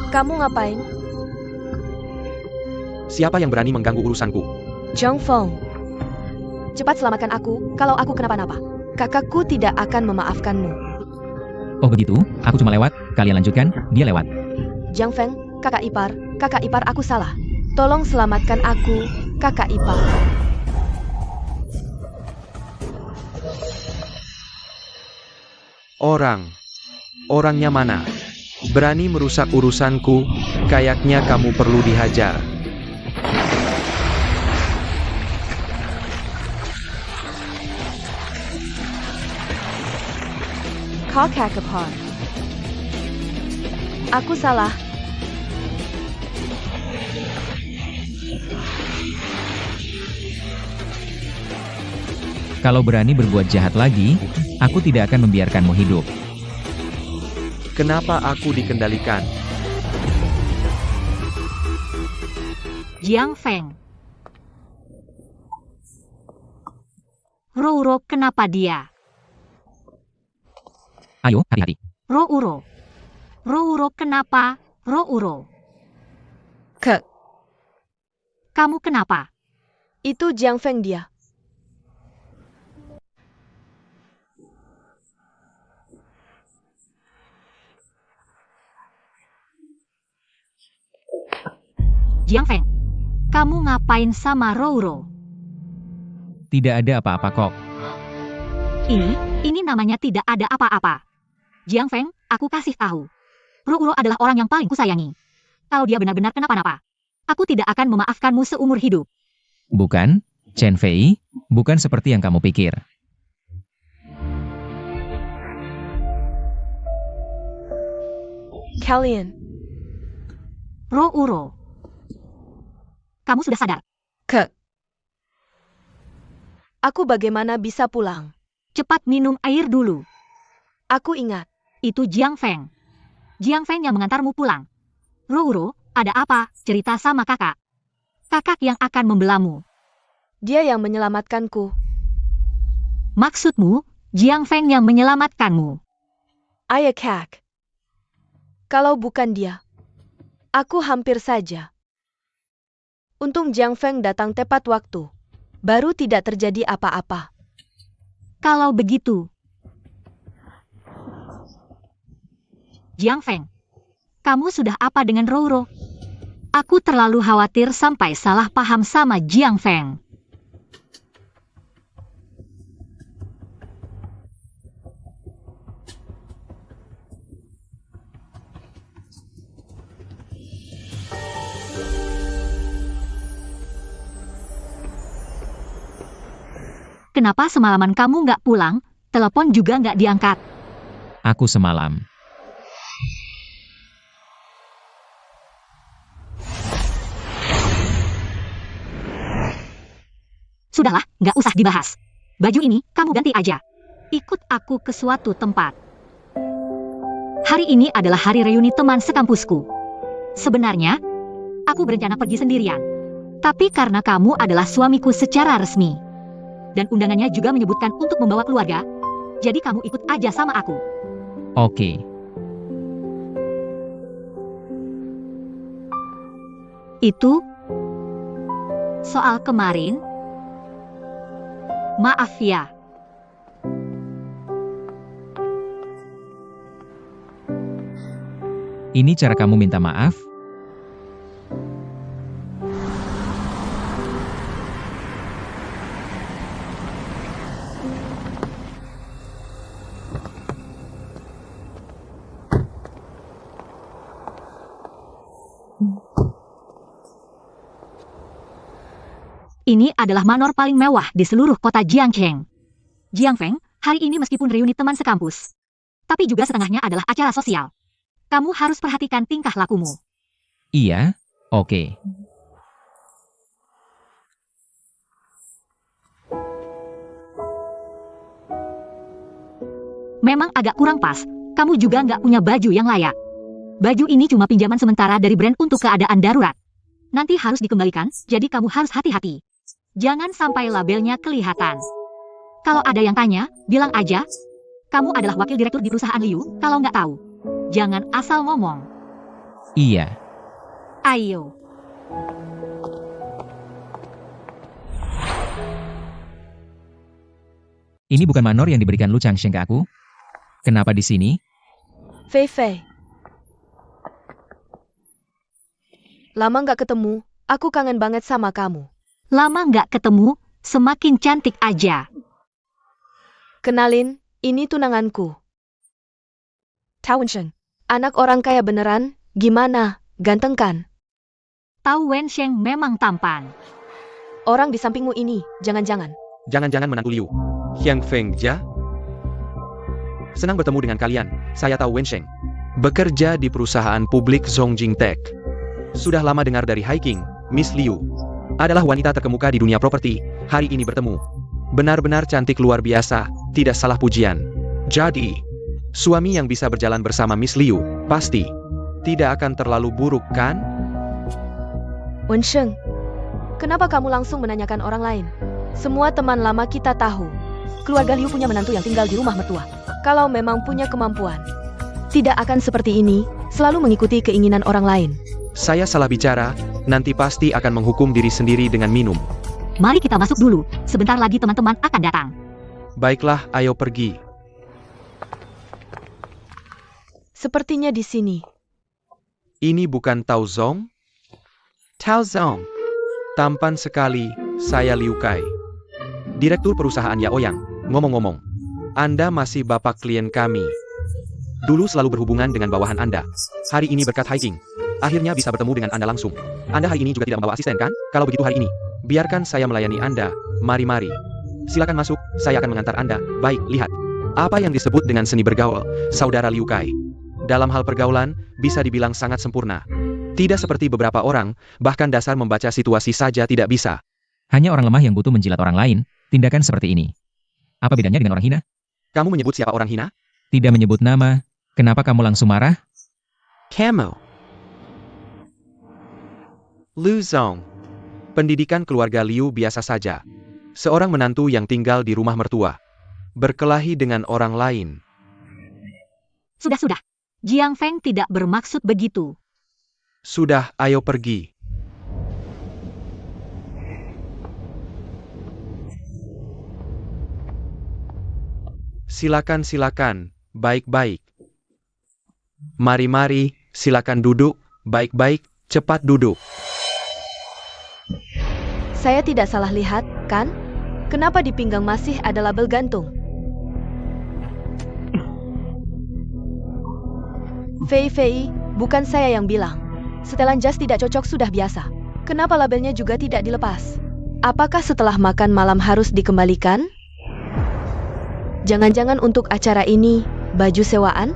Kamu ngapain? Siapa yang berani mengganggu urusanku? Zhang Feng. Cepat selamatkan aku, kalau aku kenapa-napa. Kakakku tidak akan memaafkanmu. Oh begitu, aku cuma lewat, kalian lanjutkan, dia lewat. Zhang Feng, kakak ipar aku salah. Tolong selamatkan aku, kakak ipar. Orangnya mana? Berani merusak urusanku, kayaknya kamu perlu dihajar. Kakak ipar. Aku salah. Kalau berani berbuat jahat lagi, aku tidak akan membiarkanmu hidup. Kenapa aku dikendalikan? Jiang Feng. Rouro, kenapa dia? Ayo, hati-hati. Rouro. Rouro, kenapa? Rouro. Kamu kenapa? Itu Jiang Feng dia. Jiang Feng, kamu ngapain sama Rouro? Tidak ada apa-apa kok. Ini namanya tidak ada apa-apa. Jiang Feng, aku kasih tahu. Rouro adalah orang yang paling kusayangi. Kalau dia benar-benar kenapa-napa, aku tidak akan memaafkanmu seumur hidup. Bukan, Chen Fei, bukan seperti yang kamu pikir. Kalian. Rouro. Kamu sudah sadar? Aku bagaimana bisa pulang? Cepat minum air dulu. Aku ingat. Itu Jiang Feng. Jiang Feng yang mengantarmu pulang. Rouro, ada apa? Cerita sama kakak. Kakak yang akan membelamu. Dia yang menyelamatkanku. Maksudmu, Jiang Feng yang menyelamatkanmu? Ayah Kak. Kalau bukan dia, aku hampir saja. Untung Jiang Feng datang tepat waktu. Baru tidak terjadi apa-apa. Kalau begitu, Jiang Feng, kamu sudah apa dengan Rouro? Aku terlalu khawatir sampai salah paham sama Jiang Feng. Kenapa semalaman kamu nggak pulang? Telepon juga nggak diangkat. Aku semalam. Sudahlah, nggak usah dibahas. Baju ini, kamu ganti aja. Ikut aku ke suatu tempat. Hari ini adalah hari reuni teman sekampusku. Sebenarnya, aku berencana pergi sendirian. Tapi karena kamu adalah suamiku secara resmi, dan undangannya juga menyebutkan untuk membawa keluarga, jadi kamu ikut aja sama aku. Oke. Itu soal kemarin. Maaf ya. Ini cara kamu minta maaf? Ini adalah manor paling mewah di seluruh kota Jiangcheng. Jiang Feng, hari ini meskipun reuni teman sekampus, tapi juga setengahnya adalah acara sosial. Kamu harus perhatikan tingkah lakumu. Iya, oke. Memang agak kurang pas, kamu juga nggak punya baju yang layak. Baju ini cuma pinjaman sementara dari brand untuk keadaan darurat. Nanti harus dikembalikan, jadi kamu harus hati-hati. Jangan sampai labelnya kelihatan. Kalau ada yang tanya, bilang aja, kamu adalah wakil direktur di perusahaan Liu, kalau nggak tahu. Jangan asal ngomong. Iya. Ayo. Ini bukan manor yang diberikan Lu Changsheng ke aku. Kenapa di sini? Fei Fei. Lama nggak ketemu, aku kangen banget sama kamu. Lama nggak ketemu, semakin cantik aja. Kenalin, ini tunanganku. Tao Wensheng. Anak orang kaya beneran, gimana, ganteng kan? Tao Wensheng memang tampan. Orang di sampingmu ini, jangan-jangan. Jangan-jangan menantu Liu. Hyang Feng Jia? Senang bertemu dengan kalian, saya Tao Wensheng. Bekerja di perusahaan publik Zongjing Tech. Sudah lama dengar dari Hiking, Miss Liu. Adalah wanita terkemuka di dunia properti, hari ini bertemu. Benar-benar cantik luar biasa, tidak salah pujian. Jadi, suami yang bisa berjalan bersama Miss Liu, pasti tidak akan terlalu buruk kan? Wensheng, kenapa kamu langsung menanyakan orang lain? Semua teman lama kita tahu. Keluarga Liu punya menantu yang tinggal di rumah mertua. Kalau memang punya kemampuan, tidak akan seperti ini, selalu mengikuti keinginan orang lain. Saya salah bicara, nanti pasti akan menghukum diri sendiri dengan minum. Mari kita masuk dulu, sebentar lagi teman-teman akan datang. Baiklah, ayo pergi. Sepertinya di sini. Ini bukan Tao Zong? Tao Zong. Tampan sekali, saya Liu Kai. Direktur perusahaan Yaoyang. Ngomong-ngomong, Anda masih bapak klien kami. Dulu selalu berhubungan dengan bawahan Anda. Hari ini berkat Hiking, akhirnya bisa bertemu dengan Anda langsung. Anda hari ini juga tidak membawa asisten kan? Kalau begitu hari ini, biarkan saya melayani Anda. Mari-mari. Silakan masuk, saya akan mengantar Anda. Baik, lihat. Apa yang disebut dengan seni bergaul, saudara Liu Kai. Dalam hal pergaulan, bisa dibilang sangat sempurna. Tidak seperti beberapa orang, bahkan dasar membaca situasi saja tidak bisa. Hanya orang lemah yang butuh menjilat orang lain, tindakan seperti ini. Apa bedanya dengan orang hina? Kamu menyebut siapa orang hina? Tidak menyebut nama. Kenapa kamu langsung marah? Camo. Lu Zong. Pendidikan keluarga Liu biasa saja. Seorang menantu yang tinggal di rumah mertua. Berkelahi dengan orang lain. Sudah. Jiang Feng tidak bermaksud begitu. Sudah, ayo pergi. Silakan, baik-baik. Mari, silakan duduk, baik-baik, cepat duduk. Saya tidak salah lihat, kan? Kenapa di pinggang masih ada label gantung? Fei, bukan saya yang bilang. Setelan jas tidak cocok sudah biasa. Kenapa labelnya juga tidak dilepas? Apakah setelah makan malam harus dikembalikan? Jangan-jangan untuk acara ini, baju sewaan?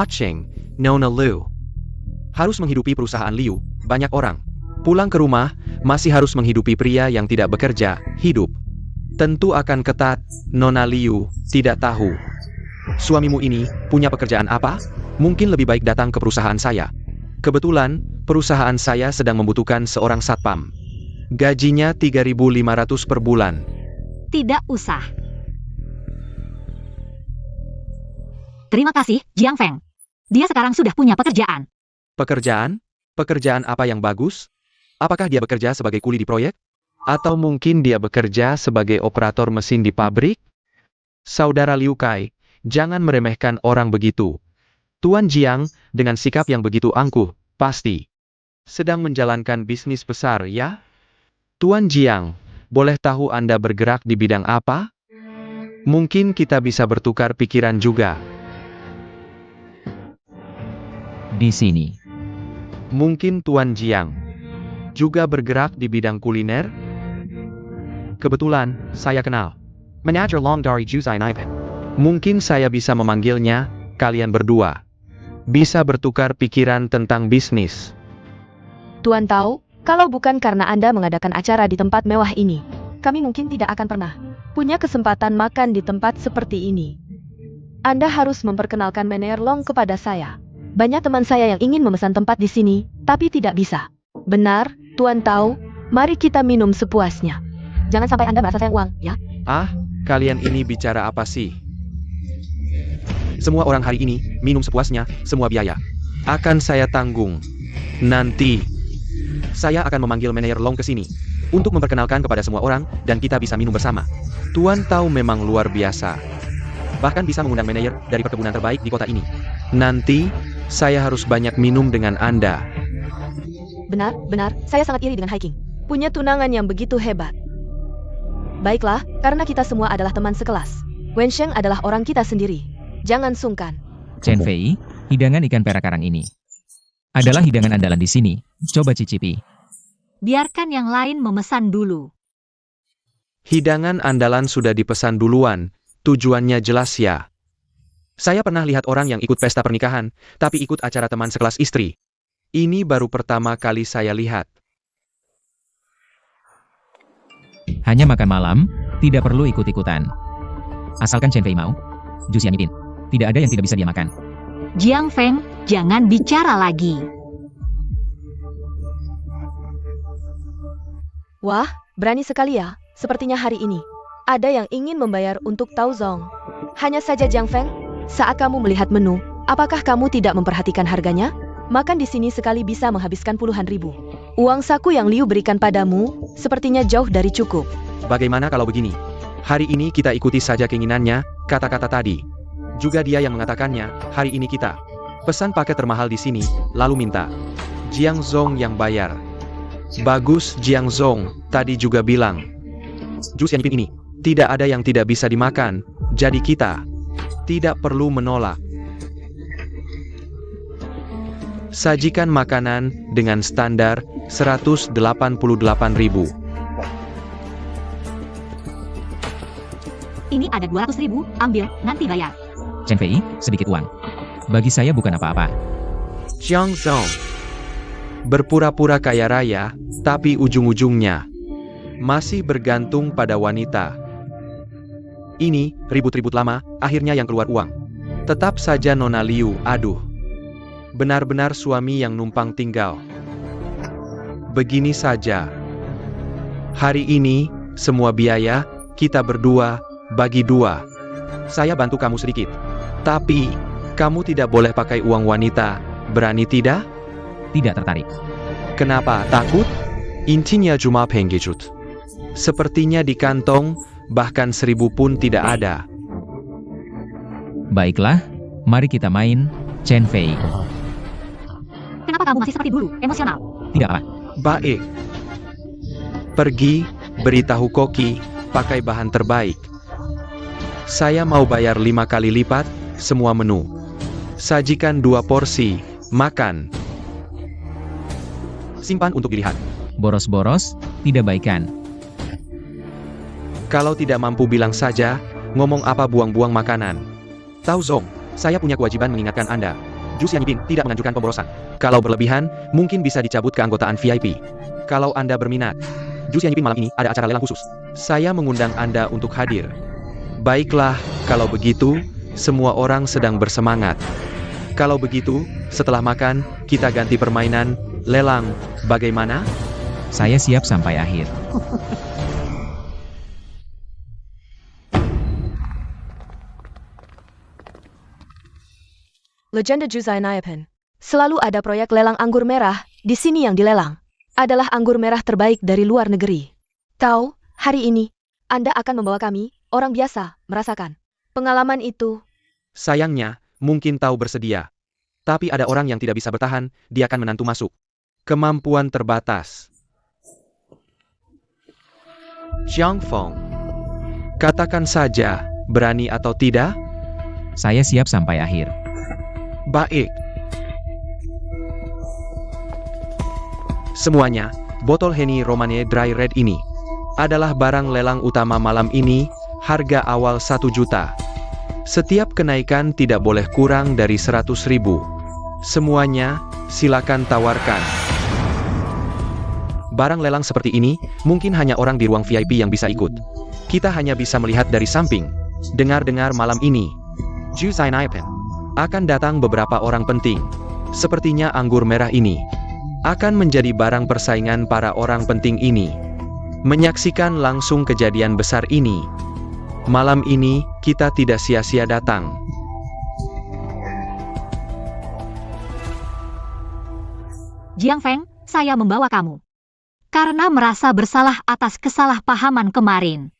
Cheng, Nona Liu. Harus menghidupi perusahaan Liu, banyak orang. Pulang ke rumah, masih harus menghidupi pria yang tidak bekerja, hidup. Tentu akan ketat, Nona Liu, tidak tahu. Suamimu ini, punya pekerjaan apa? Mungkin lebih baik datang ke perusahaan saya. Kebetulan, perusahaan saya sedang membutuhkan seorang satpam. Gajinya 3.500 per bulan. Tidak usah. Terima kasih, Jiang Feng. Dia sekarang sudah punya pekerjaan. Pekerjaan? Pekerjaan apa yang bagus? Apakah dia bekerja sebagai kuli di proyek? Atau mungkin dia bekerja sebagai operator mesin di pabrik? Saudara Liu Kai, jangan meremehkan orang begitu. Tuan Jiang, dengan sikap yang begitu angkuh, pasti sedang menjalankan bisnis besar, ya? Tuan Jiang, boleh tahu Anda bergerak di bidang apa? Mungkin kita bisa bertukar pikiran juga. Di sini. Mungkin Tuan Jiang juga bergerak di bidang kuliner? Kebetulan, saya kenal Manajer Long dari Juzai Ivan. Mungkin saya bisa memanggilnya, kalian berdua bisa bertukar pikiran tentang bisnis. Tuan tahu, kalau bukan karena Anda mengadakan acara di tempat mewah ini, kami mungkin tidak akan pernah punya kesempatan makan di tempat seperti ini. Anda harus memperkenalkan Manajer Long kepada saya. Banyak teman saya yang ingin memesan tempat di sini, tapi tidak bisa. Benar, Tuan tahu, mari kita minum sepuasnya. Jangan sampai Anda merasa sayang uang, ya? Ah, kalian ini bicara apa sih? Semua orang hari ini, minum sepuasnya, semua biaya akan saya tanggung. Nanti, saya akan memanggil manajer Long ke sini untuk memperkenalkan kepada semua orang, dan kita bisa minum bersama. Tuan tahu memang luar biasa. Bahkan bisa mengundang manajer dari perkebunan terbaik di kota ini. Nanti, saya harus banyak minum dengan Anda. Benar, saya sangat iri dengan Hiking. Punya tunangan yang begitu hebat. Baiklah, karena kita semua adalah teman sekelas. Wensheng adalah orang kita sendiri. Jangan sungkan. Chen Fei, hidangan ikan perak karang ini adalah hidangan andalan di sini. Coba cicipi. Biarkan yang lain memesan dulu. Hidangan andalan sudah dipesan duluan. Tujuannya jelas ya. Saya pernah lihat orang yang ikut pesta pernikahan, tapi ikut acara teman sekelas istri. Ini baru pertama kali saya lihat. Hanya makan malam, tidak perlu ikut-ikutan. Asalkan Chen Fei mau, jus yang ipin. Tidak ada yang tidak bisa dia makan. Jiang Feng, jangan bicara lagi. Wah, berani sekali ya. Sepertinya hari ini ada yang ingin membayar untuk Tao Zong. Hanya saja Jiang Feng, saat kamu melihat menu, apakah kamu tidak memperhatikan harganya? Makan di sini sekali bisa menghabiskan puluhan ribu. Uang saku yang Liu berikan padamu, sepertinya jauh dari cukup. Bagaimana kalau begini? Hari ini kita ikuti saja keinginannya, kata-kata tadi. Juga dia yang mengatakannya, hari ini kita pesan paket termahal di sini, lalu minta Jiang Zong yang bayar. Bagus Jiang Zong, tadi juga bilang. Jus yang ipin ini, tidak ada yang tidak bisa dimakan, jadi kita tidak perlu menolak. Sajikan makanan dengan standar 188.000. Ini ada 200.000, ambil, nanti bayar. Chen Fei, sedikit uang. Bagi saya bukan apa-apa. Jiang Zong berpura-pura kaya raya, tapi ujung-ujungnya masih bergantung pada wanita. Ini, ribut-ribut lama, akhirnya yang keluar uang. Tetap saja Nona Liu, aduh. Benar-benar suami yang numpang tinggal. Begini saja. Hari ini, semua biaya, kita berdua, bagi dua. Saya bantu kamu sedikit. Tapi, kamu tidak boleh pakai uang wanita, berani tidak? Tidak tertarik. Kenapa, takut? Intinya cuma penggejut. Sepertinya di kantong, bahkan 1.000 pun tidak ada. Baiklah, mari kita main, Chen Fei. Kenapa kamu masih seperti dulu, emosional? Tidak apa. Baik. Pergi, beritahu Koki, pakai bahan terbaik. Saya mau bayar 5 kali lipat, semua menu. Sajikan 2 porsi, makan. Simpan untuk dilihat. Boros-boros, tidak baikan. Kalau tidak mampu bilang saja, ngomong apa buang-buang makanan. Tao Zong, saya punya kewajiban mengingatkan Anda. Jus yang ipin tidak menganjurkan pemborosan. Kalau berlebihan, mungkin bisa dicabut keanggotaan VIP. Kalau Anda berminat, Jus yang ipin malam ini ada acara lelang khusus. Saya mengundang Anda untuk hadir. Baiklah, kalau begitu, semua orang sedang bersemangat. Kalau begitu, setelah makan, kita ganti permainan, lelang, bagaimana? Saya siap sampai akhir. Legenda Juzai Naipen. Selalu ada proyek lelang anggur merah, di sini yang dilelang adalah anggur merah terbaik dari luar negeri. Tahu, hari ini, Anda akan membawa kami, orang biasa, merasakan pengalaman itu. Sayangnya, mungkin tahu bersedia. Tapi ada orang yang tidak bisa bertahan, dia akan menantu masuk. Kemampuan terbatas. Jiang Feng. Katakan saja, berani atau tidak? Saya siap sampai akhir. Baik. Semuanya, botol Henny Romane Dry Red ini adalah barang lelang utama malam ini, harga awal 1 juta. Setiap kenaikan tidak boleh kurang dari 100.000. Semuanya, silakan tawarkan. Barang lelang seperti ini, mungkin hanya orang di ruang VIP yang bisa ikut. Kita hanya bisa melihat dari samping. Dengar-dengar malam ini, Juzai Naipen akan datang beberapa orang penting. Sepertinya anggur merah ini akan menjadi barang persaingan para orang penting ini. Menyaksikan langsung kejadian besar ini. Malam ini, kita tidak sia-sia datang. Jiang Feng, saya membawa kamu. Karena merasa bersalah atas kesalahpahaman kemarin.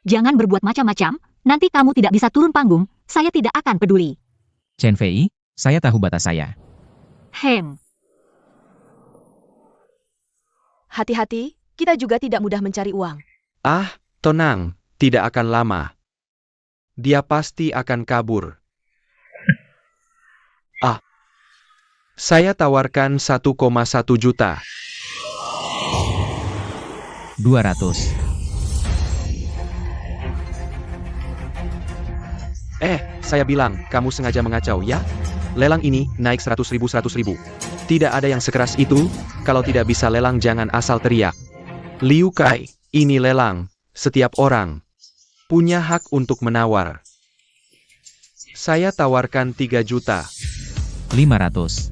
Jangan berbuat macam-macam, nanti kamu tidak bisa turun panggung, saya tidak akan peduli. Chen Fei, saya tahu batas saya. Hati-hati, kita juga tidak mudah mencari uang. Ah, tenang, tidak akan lama. Dia pasti akan kabur. Saya tawarkan 1,1 juta. 200. Saya bilang, kamu sengaja mengacau ya? Lelang ini, naik 100 ribu. Tidak ada yang sekeras itu, kalau tidak bisa lelang jangan asal teriak. Liu Kai, ini lelang, setiap orang punya hak untuk menawar. Saya tawarkan 3 juta. 500.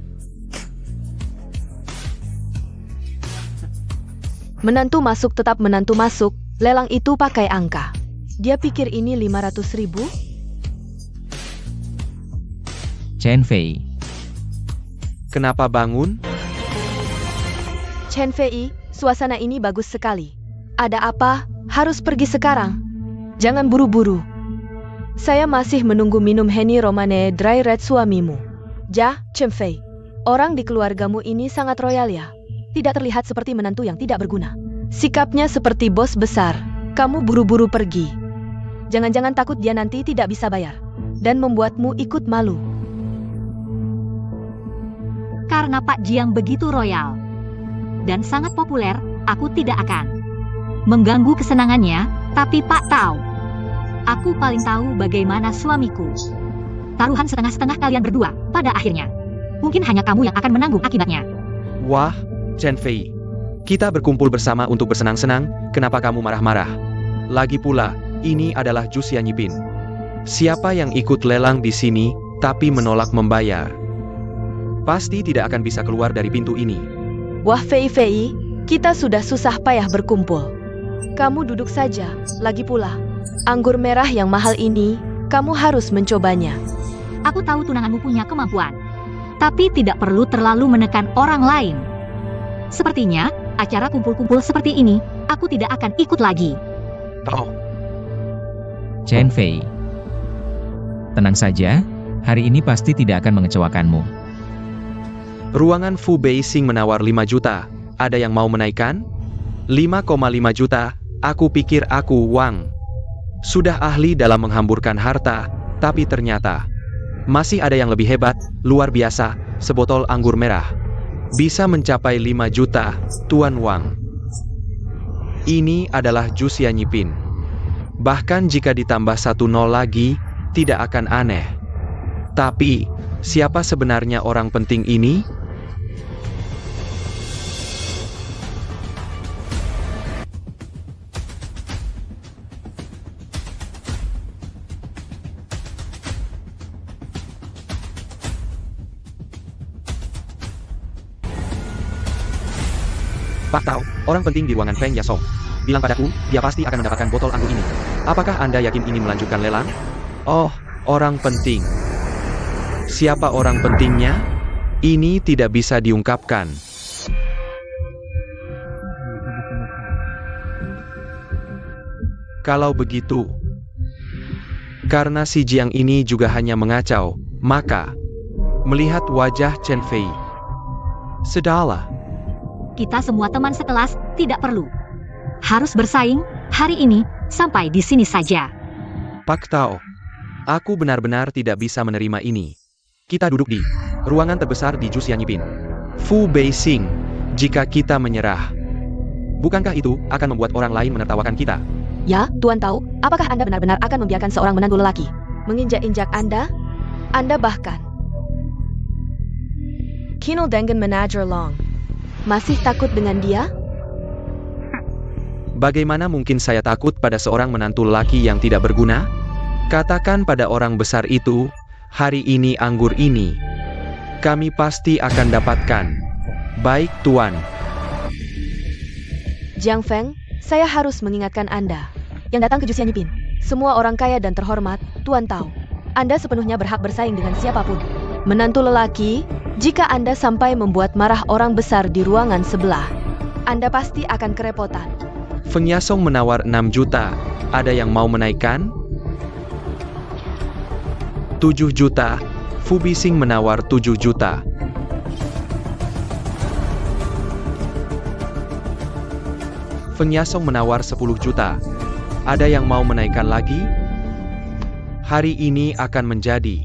Menantu masuk tetap menantu masuk, lelang itu pakai angka. Dia pikir ini 500 ribu? Chen Fei. Kenapa bangun? Chen Fei, suasana ini bagus sekali. Ada apa? Harus pergi sekarang. Jangan buru-buru. Saya masih menunggu minum Henny Romane Dry Red suamimu. Chen Fei. Orang di keluargamu ini sangat royal ya. Tidak terlihat seperti menantu yang tidak berguna. Sikapnya seperti bos besar. Kamu buru-buru pergi. Jangan-jangan takut dia nanti tidak bisa bayar. Dan membuatmu ikut malu. Karena Pak Jiang begitu royal dan sangat populer, aku tidak akan mengganggu kesenangannya, tapi Pak tahu. Aku paling tahu bagaimana suamiku. Taruhan setengah-setengah kalian berdua, pada akhirnya. Mungkin hanya kamu yang akan menanggung akibatnya. Wah, Chen Fei. Kita berkumpul bersama untuk bersenang-senang, kenapa kamu marah-marah? Lagi pula, ini adalah jus Yanyipin. Siapa yang ikut lelang di sini, tapi menolak membayar? Pasti tidak akan bisa keluar dari pintu ini. Wah Fei, kita sudah susah payah berkumpul. Kamu duduk saja, lagi pula. Anggur merah yang mahal ini, kamu harus mencobanya. Aku tahu tunanganmu punya kemampuan. Tapi tidak perlu terlalu menekan orang lain. Sepertinya, acara kumpul-kumpul seperti ini, aku tidak akan ikut lagi. Chen Fei. Tenang saja, hari ini pasti tidak akan mengecewakanmu. Ruangan Fu Beixing menawar 5 juta. Ada yang mau menaikkan? 5,5 juta, aku pikir aku Wang. Sudah ahli dalam menghamburkan harta, tapi ternyata masih ada yang lebih hebat, luar biasa, sebotol anggur merah. Bisa mencapai 5 juta, Tuan Wang. Ini adalah jus Yanyipin. Bahkan jika ditambah 1 nol lagi, tidak akan aneh. Tapi, siapa sebenarnya orang penting ini? Pak Tao, orang penting di ruangan Feng Yasong. Bilang padaku, dia pasti akan mendapatkan botol anggur ini. Apakah Anda yakin ini melanjutkan lelang? Oh, orang penting. Siapa orang pentingnya? Ini tidak bisa diungkapkan. Kalau begitu, karena si Jiang ini juga hanya mengacau, maka melihat wajah Chen Fei, sudahlah. Kita semua teman sekelas, tidak perlu harus bersaing, hari ini, sampai di sini saja. Pak Tao, aku benar-benar tidak bisa menerima ini. Kita duduk di ruangan terbesar di jus Yanyipin. Fu Beixing, jika kita menyerah, bukankah itu akan membuat orang lain menertawakan kita? Ya, Tuan Tao, apakah Anda benar-benar akan membiarkan seorang menantu lelaki menginjak-injak Anda? Anda bahkan Kinol dengan manajer Long. Masih takut dengan dia? Bagaimana mungkin saya takut pada seorang menantu lelaki yang tidak berguna? Katakan pada orang besar itu, hari ini anggur ini, kami pasti akan dapatkan. Baik, Tuan. Jiang Feng, saya harus mengingatkan Anda yang datang ke jus Yanyipin. Semua orang kaya dan terhormat, Tuan Tao. Anda sepenuhnya berhak bersaing dengan siapapun. Menantu lelaki, Jika Anda sampai membuat marah orang besar di ruangan sebelah, Anda pasti akan kerepotan. Feng Yasong menawar 6 juta. Ada yang mau menaikkan? 7 juta. Fu Bising menawar 7 juta. Feng Yasong menawar 10 juta. Ada yang mau menaikkan lagi? Hari ini akan menjadi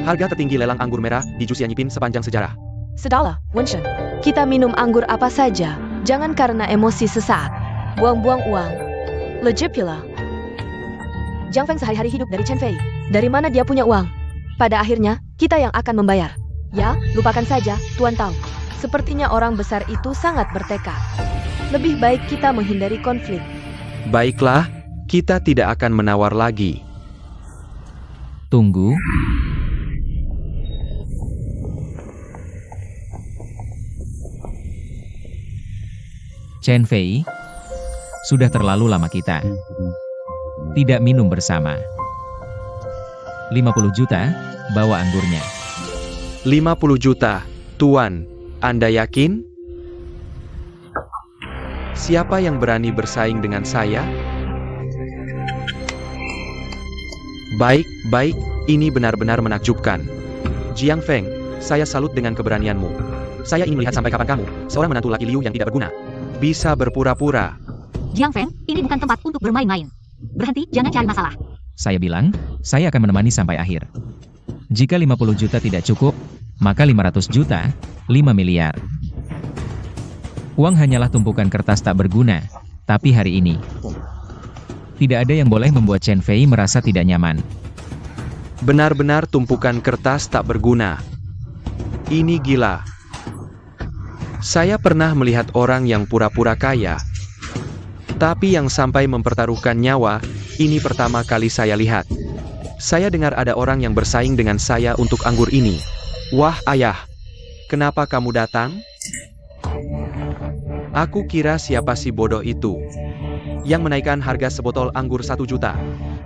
harga tertinggi lelang anggur merah di Juxianyipin sepanjang sejarah. Sudahlah, Wenshen. Kita minum anggur apa saja. Jangan karena emosi sesaat. Buang-buang uang. Legit pula. Jiang Feng sehari-hari hidup dari Chen Fei. Dari mana dia punya uang? Pada akhirnya, kita yang akan membayar. Ya, lupakan saja, Tuan Tao. Sepertinya orang besar itu sangat bertekad. Lebih baik kita menghindari konflik. Baiklah, kita tidak akan menawar lagi. Tunggu. Chen Fei, sudah terlalu lama kita tidak minum bersama. 50 juta, bawa anggurnya. 50 juta, Tuan. Anda yakin? Siapa yang berani bersaing dengan saya? Baik, ini benar-benar menakjubkan. Jiang Feng, saya salut dengan keberanianmu. Saya ingin melihat sampai kapan kamu, seorang menantu laki Liu yang tidak berguna, bisa berpura-pura. Jiang Feng, ini bukan tempat untuk bermain-main. Berhenti, jangan cari masalah. Saya bilang, saya akan menemani sampai akhir. Jika 50 juta tidak cukup, maka 500 juta, 5 miliar. Uang hanyalah tumpukan kertas tak berguna, tapi hari ini, tidak ada yang boleh membuat Chen Fei merasa tidak nyaman. Benar-benar tumpukan kertas tak berguna. Ini gila. Saya pernah melihat orang yang pura-pura kaya, tapi yang sampai mempertaruhkan nyawa, ini pertama kali saya lihat. Saya dengar ada orang yang bersaing dengan saya untuk anggur ini. Wah, ayah. Kenapa kamu datang? Aku kira siapa si bodoh itu yang menaikkan harga sebotol anggur 1 juta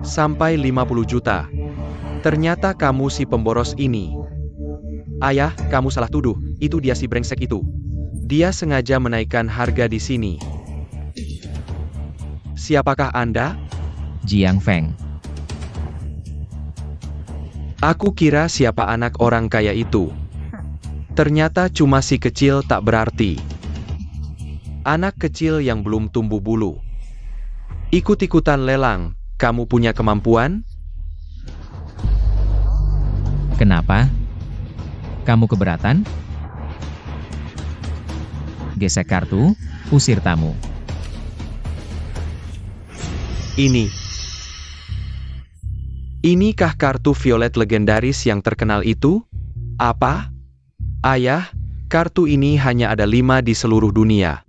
sampai 50 juta. Ternyata kamu si pemboros ini. Ayah, kamu salah tuduh. Itu dia si brengsek itu. Dia sengaja menaikkan harga di sini. Siapakah Anda? Jiang Feng. Aku kira siapa anak orang kaya itu. Ternyata cuma si kecil tak berarti. Anak kecil yang belum tumbuh bulu. Ikut-ikutan lelang, kamu punya kemampuan? Kenapa? Kamu keberatan? Gesek kartu, usir tamu. Inikah kartu violet legendaris yang terkenal itu? Apa? Ayah, kartu ini hanya ada 5 di seluruh dunia.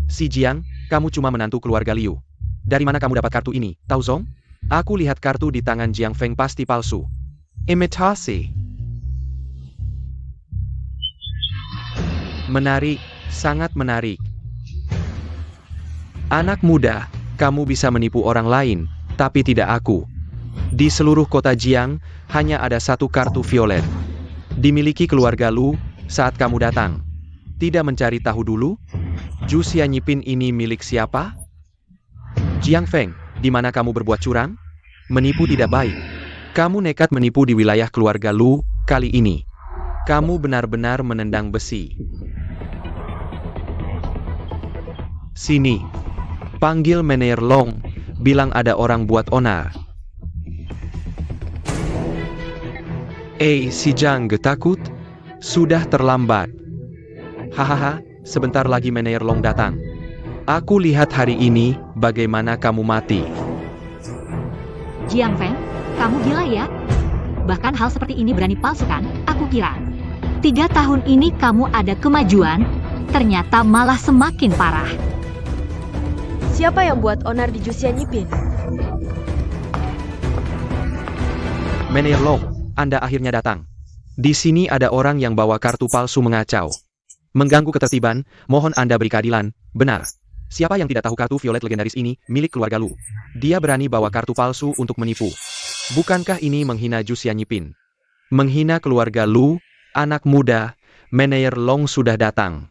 Si Jiang, kamu cuma menantu keluarga Liu. Dari mana kamu dapat kartu ini, Tao Zong? Aku lihat kartu di tangan Jiang Feng pasti palsu. Imitasi. Menarik, sangat menarik. Anak muda, kamu bisa menipu orang lain, tapi tidak aku. Di seluruh kota Jiang, hanya ada 1 kartu violet. Dimiliki keluarga Lu, saat kamu datang. Tidak mencari tahu dulu? Juxianyipin ini milik siapa? Jiang Feng, di mana kamu berbuat curang? Menipu tidak baik. Kamu nekat menipu di wilayah keluarga Lu, kali ini. Kamu benar-benar menendang besi. Sini. Panggil Manager Long, bilang ada orang buat onar. Si Jiang takut? Sudah terlambat. Hahaha, sebentar lagi Manager Long datang. Aku lihat hari ini, bagaimana kamu mati. Jiang Feng, kamu gila ya? Bahkan hal seperti ini berani palsukan, aku kira. 3 tahun ini kamu ada kemajuan, ternyata malah semakin parah. Siapa yang buat onar di Juxianyipin? Manager Long, Anda akhirnya datang. Di sini ada orang yang bawa kartu palsu mengacau. Mengganggu ketertiban, mohon Anda beri keadilan. Benar. Siapa yang tidak tahu kartu violet legendaris ini, milik keluarga Lu? Dia berani bawa kartu palsu untuk menipu. Bukankah ini menghina Juxianyipin? Menghina keluarga Lu, Anak muda, Meneer Long sudah datang.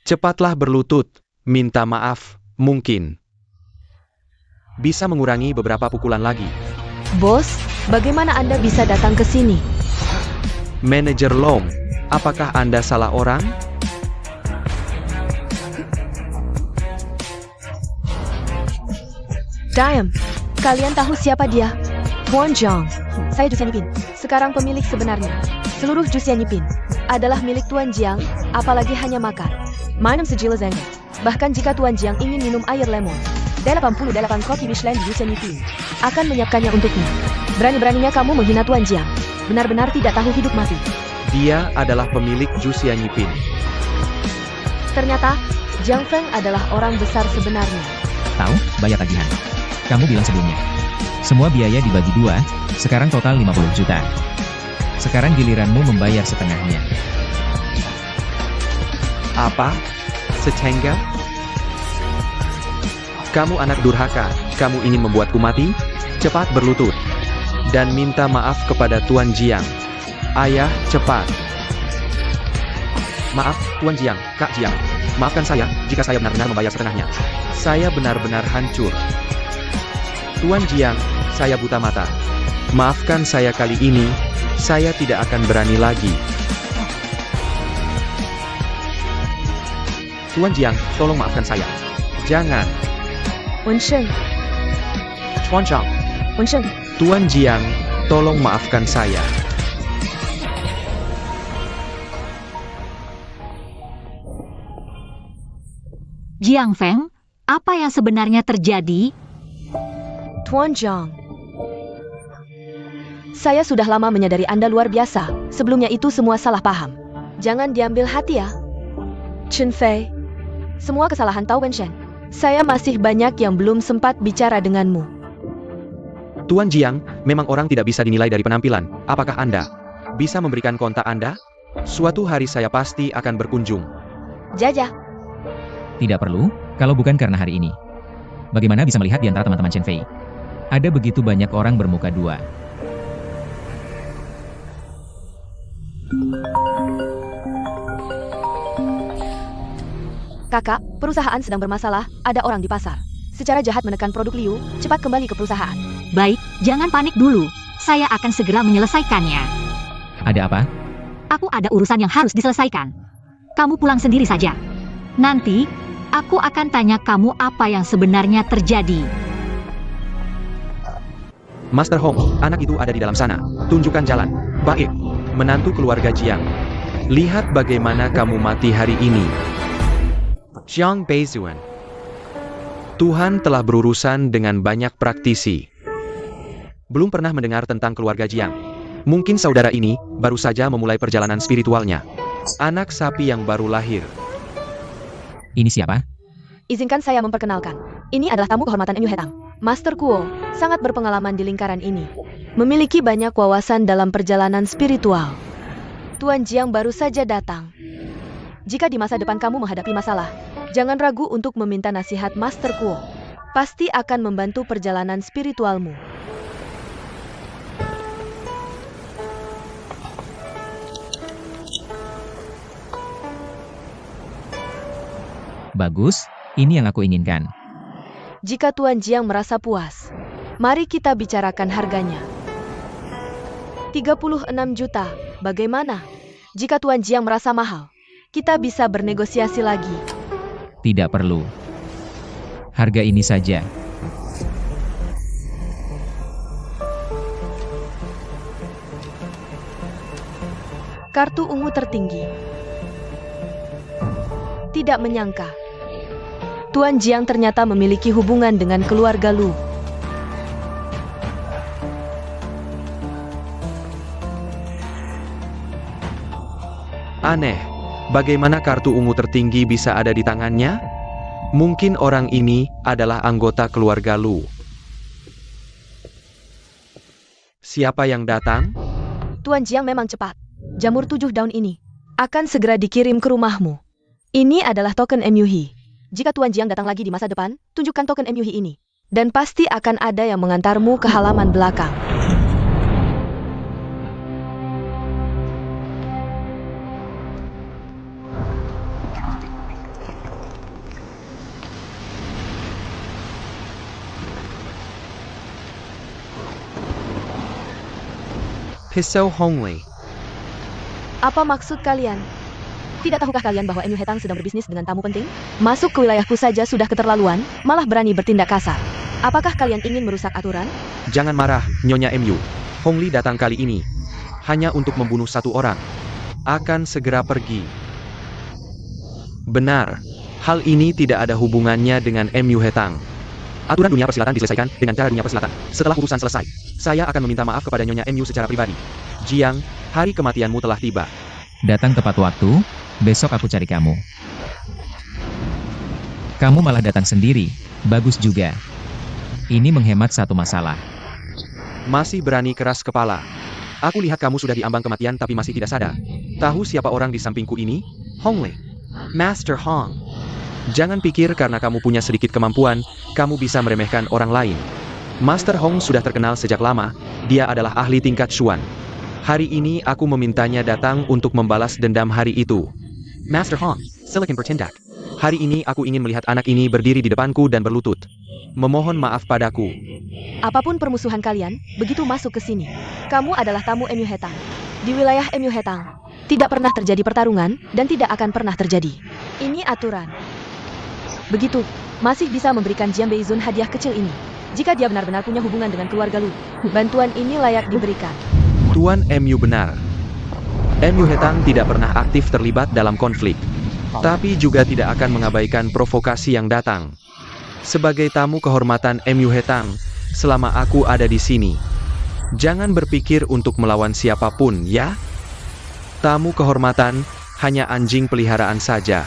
Cepatlah berlutut, minta maaf, mungkin. Bisa mengurangi beberapa pukulan lagi. Bos, bagaimana Anda bisa datang ke sini? Manajer Long, apakah Anda salah orang? Diam. Kalian tahu siapa dia? Tuan Jiang. Saya Jusian Yipin. Sekarang pemilik sebenarnya. Seluruh Jusian Yipin adalah milik Tuan Jiang, apalagi hanya makar. Minum sejelas Zeng. Bahkan jika Tuan Jiang ingin minum air lemon, 88 kopi Michelin di Jusian Yipin akan menyiapkannya untuknya. Berani-beraninya kamu menghina Tuan Jiang. Benar-benar tidak tahu hidup mati. Dia adalah pemilik Jusian Yipin. Ternyata, Jiang Feng adalah orang besar sebenarnya. Tahu, bayar tagihan. Kamu bilang sebelumnya. Semua biaya dibagi 2, sekarang total 50 juta. Sekarang giliranmu membayar setengahnya. Apa? Setengah? Kamu anak durhaka, kamu ingin membuatku mati? Cepat berlutut. Dan minta maaf kepada Tuan Jiang. Ayah, cepat. Maaf, Tuan Jiang, Kak Jiang. Maafkan saya, jika saya benar-benar membayar setengahnya. Saya benar-benar hancur. Tuan Jiang, saya buta mata. Maafkan saya kali ini, saya tidak akan berani lagi. Tuan Jiang, tolong maafkan saya. Jangan. Wensheng, Tuan Jiang. Wensheng. Tuan Jiang, tolong maafkan saya. Jiang Feng, apa yang sebenarnya terjadi? Tuan Jiang. Saya sudah lama menyadari Anda luar biasa. Sebelumnya itu semua salah paham. Jangan diambil hati ya. Chen Fei. Semua kesalahan Tao Wenshen. Saya masih banyak yang belum sempat bicara denganmu. Tuan Jiang, memang orang tidak bisa dinilai dari penampilan. Apakah Anda bisa memberikan kontak Anda? Suatu hari saya pasti akan berkunjung. Jajah. Tidak perlu, kalau bukan karena hari ini. Bagaimana bisa melihat di antara teman-teman Chen Fei? Ada begitu banyak orang bermuka dua. Kakak, perusahaan sedang bermasalah, ada orang di pasar. Secara jahat menekan produk Liu, cepat kembali ke perusahaan. Baik, jangan panik dulu. Saya akan segera menyelesaikannya. Ada apa? Aku ada urusan yang harus diselesaikan. Kamu pulang sendiri saja. Nanti, aku akan tanya kamu apa yang sebenarnya terjadi. Master Hong, anak itu ada di dalam sana. Tunjukkan jalan. Baik, menantu keluarga Jiang. Lihat bagaimana kamu mati hari ini. Jiang Beizuan. Tuhan telah berurusan dengan banyak praktisi. Belum pernah mendengar tentang keluarga Jiang. Mungkin saudara ini baru saja memulai perjalanan spiritualnya. Anak sapi yang baru lahir. Ini siapa? Izinkan saya memperkenalkan. Ini adalah tamu kehormatan Enyu Hetang. Master Kuo, sangat berpengalaman di lingkaran ini. Memiliki banyak wawasan dalam perjalanan spiritual. Tuan Jiang baru saja datang. Jika di masa depan kamu menghadapi masalah, jangan ragu untuk meminta nasihat Master Kuo. Pasti akan membantu perjalanan spiritualmu. Bagus, ini yang aku inginkan. Jika Tuan Jiang merasa puas, mari kita bicarakan harganya. 36 juta, bagaimana? Jika Tuan Jiang merasa mahal, kita bisa bernegosiasi lagi. Tidak perlu. Harga ini saja. Kartu ungu tertinggi. Tidak menyangka, Tuan Jiang ternyata memiliki hubungan dengan keluarga Lu. Aneh, bagaimana kartu ungu tertinggi bisa ada di tangannya? Mungkin orang ini adalah anggota keluarga Lu. Siapa yang datang? Tuan Jiang memang cepat. Jamur 7 daun ini akan segera dikirim ke rumahmu. Ini adalah token MUHI. Jika Tuan Jiang datang lagi di masa depan, tunjukkan token MUHI ini. Dan pasti akan ada yang mengantarmu ke halaman belakang. Pisau Hongli. Apa maksud kalian? Tidak tahukah kalian bahwa MU Hetang sedang berbisnis dengan tamu penting? Masuk ke wilayahku saja sudah keterlaluan, malah berani bertindak kasar. Apakah kalian ingin merusak aturan? Jangan marah, Nyonya MU. Hongli datang kali ini hanya untuk membunuh satu orang. Akan segera pergi. Benar, hal ini tidak ada hubungannya dengan MU Hetang. Aturan dunia persilatan diselesaikan dengan cara dunia persilatan. Setelah urusan selesai, saya akan meminta maaf kepada Nyonya MU secara pribadi. Jiang, hari kematianmu telah tiba. Datang tepat waktu, besok aku cari kamu. Kamu malah datang sendiri, bagus juga. Ini menghemat satu masalah. Masih berani keras kepala. Aku lihat kamu sudah diambang kematian tapi masih tidak sadar. Tahu siapa orang di sampingku ini? Hongli. Master Hong. Jangan pikir karena kamu punya sedikit kemampuan, kamu bisa meremehkan orang lain. Master Hong sudah terkenal sejak lama, dia adalah ahli tingkat Xuan. Hari ini aku memintanya datang untuk membalas dendam hari itu. Master Hong, silakan bertindak. Hari ini aku ingin melihat anak ini berdiri di depanku dan berlutut. Memohon maaf padaku. Apapun permusuhan kalian, begitu masuk ke sini. Kamu adalah tamu MU Hetang. Di wilayah MU Hetang, tidak pernah terjadi pertarungan, dan tidak akan pernah terjadi. Ini aturan. Begitu, masih bisa memberikan Jiang Beizun hadiah kecil ini. Jika dia benar-benar punya hubungan dengan keluarga Lu, bantuan ini layak diberikan. Tuan MU benar. MU Hetang tidak pernah aktif terlibat dalam konflik. Tapi juga tidak akan mengabaikan provokasi yang datang. Sebagai tamu kehormatan MU Hetang, selama aku ada di sini, jangan berpikir untuk melawan siapapun, ya? Tamu kehormatan, hanya anjing peliharaan saja.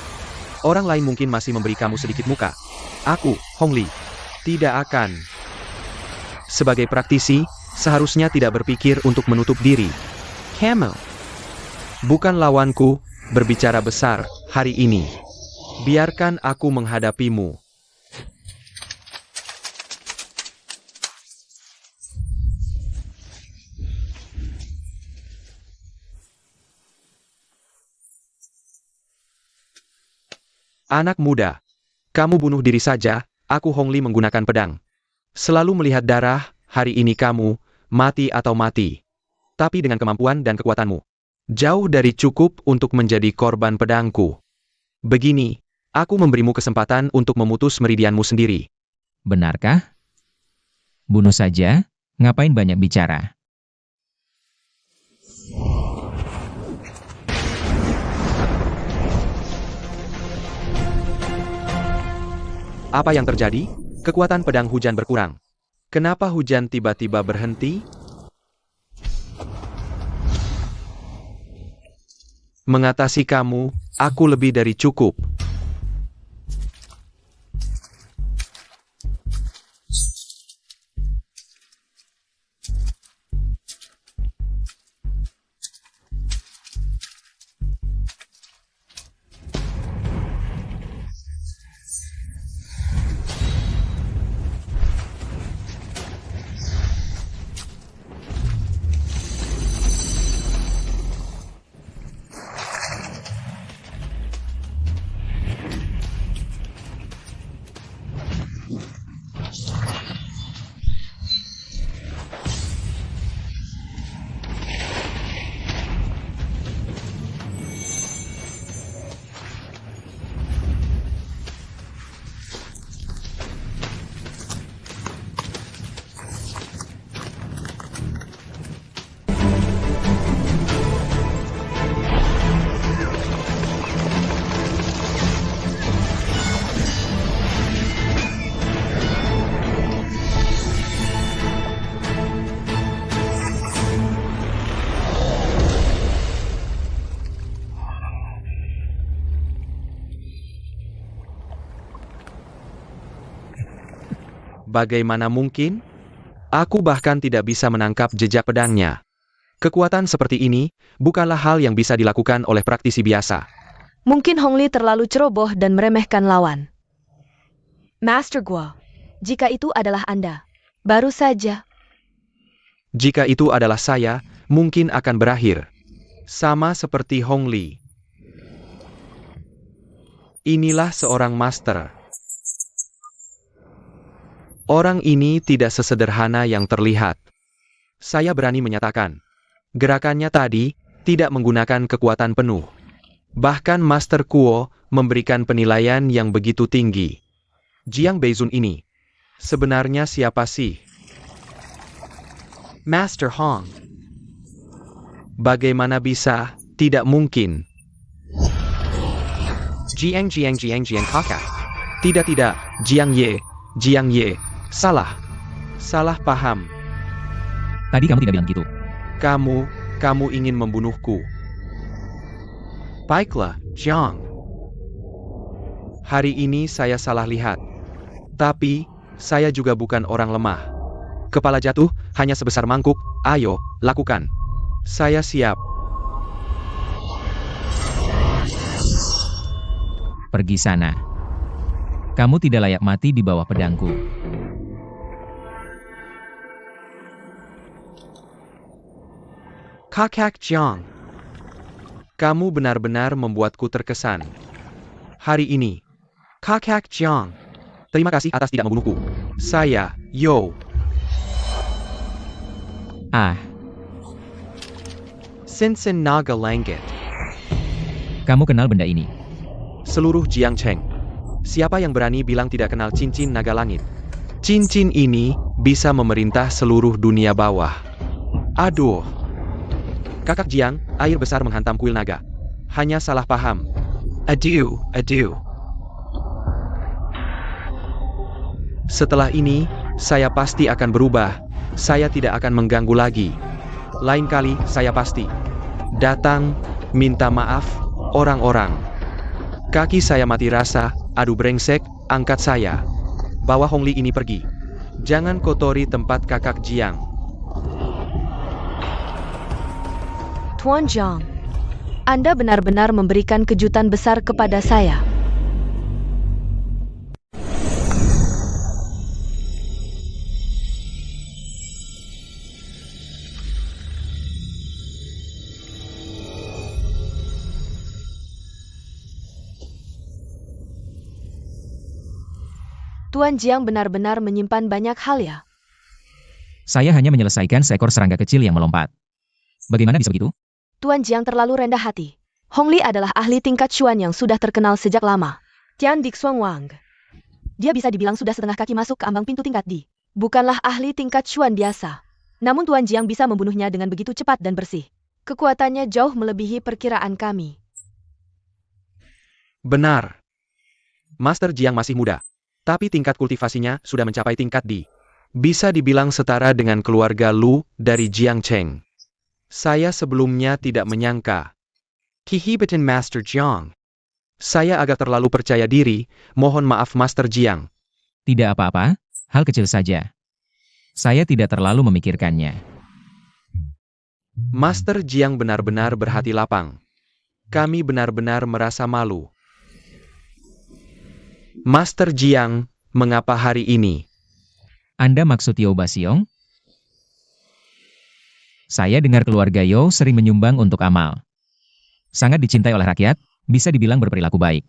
Orang lain mungkin masih memberi kamu sedikit muka. Aku, Hongli, tidak akan. Sebagai praktisi, seharusnya tidak berpikir untuk menutup diri. Camel. Bukan lawanku, berbicara besar, hari ini. Biarkan aku menghadapimu. Anak muda, kamu bunuh diri saja, aku Hongli menggunakan pedang. Selalu melihat darah, hari ini kamu, mati atau mati. Tapi dengan kemampuan dan kekuatanmu, jauh dari cukup untuk menjadi korban pedangku. Begini, aku memberimu kesempatan untuk memutus meridianmu sendiri. Benarkah? Bunuh saja, ngapain banyak bicara? Apa yang terjadi? Kekuatan pedang hujan berkurang. Kenapa hujan tiba-tiba berhenti? Mengatasi kamu, aku lebih dari cukup. Bagaimana mungkin? Aku bahkan tidak bisa menangkap jejak pedangnya. Kekuatan seperti ini, bukanlah hal yang bisa dilakukan oleh praktisi biasa. Mungkin Hongli terlalu ceroboh dan meremehkan lawan. Master Guo, jika itu adalah Anda, baru saja. Jika itu adalah saya, mungkin akan berakhir. Sama seperti Hongli. Inilah seorang master. Orang ini tidak sesederhana yang terlihat. Saya berani menyatakan, Gerakannya tadi tidak menggunakan kekuatan penuh. Bahkan Master Kuo memberikan penilaian yang begitu tinggi. Jiang Beizun ini sebenarnya siapa sih? Master Hong. Bagaimana bisa? Tidak mungkin. Jiang kakak. Tidak, Jiang Ye. Salah paham. Tadi kamu tidak bilang gitu. Kamu ingin membunuhku. Baiklah, Jiang. Hari ini saya salah lihat. Tapi, saya juga bukan orang lemah. Kepala jatuh, hanya sebesar mangkuk, ayo, lakukan. Saya siap. Pergi sana. Kamu tidak layak mati di bawah pedangku. Kakak Jiang. Kamu benar-benar membuatku terkesan. Hari ini, Kakak Jiang. Terima kasih atas tidak membunuhku. Saya, Yo. Ah, Cincin Naga Langit. kamu kenal benda ini. Seluruh Jiang Cheng. Siapa yang berani bilang tidak kenal cincin naga langit? Cincin ini bisa memerintah seluruh dunia bawah. Aduh. Kakak Jiang, air besar menghantam kuil naga. Hanya salah paham. Adieu. Setelah ini, saya pasti akan berubah. Saya tidak akan mengganggu lagi. Lain kali, saya pasti datang, minta maaf, orang-orang. Kaki saya mati rasa, aduh brengsek, angkat saya. Bawa Hong Li ini pergi. Jangan kotori tempat kakak Jiang. Tuan Jiang, Anda benar-benar memberikan kejutan besar kepada saya. Tuan Jiang benar-benar menyimpan banyak hal ya. Saya hanya menyelesaikan seekor serangga kecil yang melompat. Bagaimana bisa begitu? Tuan Jiang terlalu rendah hati. Hong Li adalah ahli tingkat Chuan yang sudah terkenal sejak lama. Tian Dixuan Wang. Dia bisa dibilang sudah setengah kaki masuk ke ambang pintu tingkat D. Bukanlah ahli tingkat Chuan biasa. Namun Tuan Jiang bisa membunuhnya dengan begitu cepat dan bersih. Kekuatannya jauh melebihi perkiraan kami. Benar. Master Jiang masih muda. Tapi tingkat kultivasinya sudah mencapai tingkat D. Bisa dibilang setara dengan keluarga Lu dari Jiang Cheng. Saya sebelumnya tidak menyangka. Kehebatan Master Jiang. Saya agak terlalu percaya diri, mohon maaf Master Jiang. Tidak apa-apa, hal kecil saja. Saya tidak terlalu memikirkannya. Master Jiang benar-benar berhati lapang. Kami benar-benar merasa malu. Master Jiang, mengapa hari ini? Anda maksud Yo Basiong? Saya dengar keluarga Yo sering menyumbang untuk amal. Sangat dicintai oleh rakyat, bisa dibilang berperilaku baik.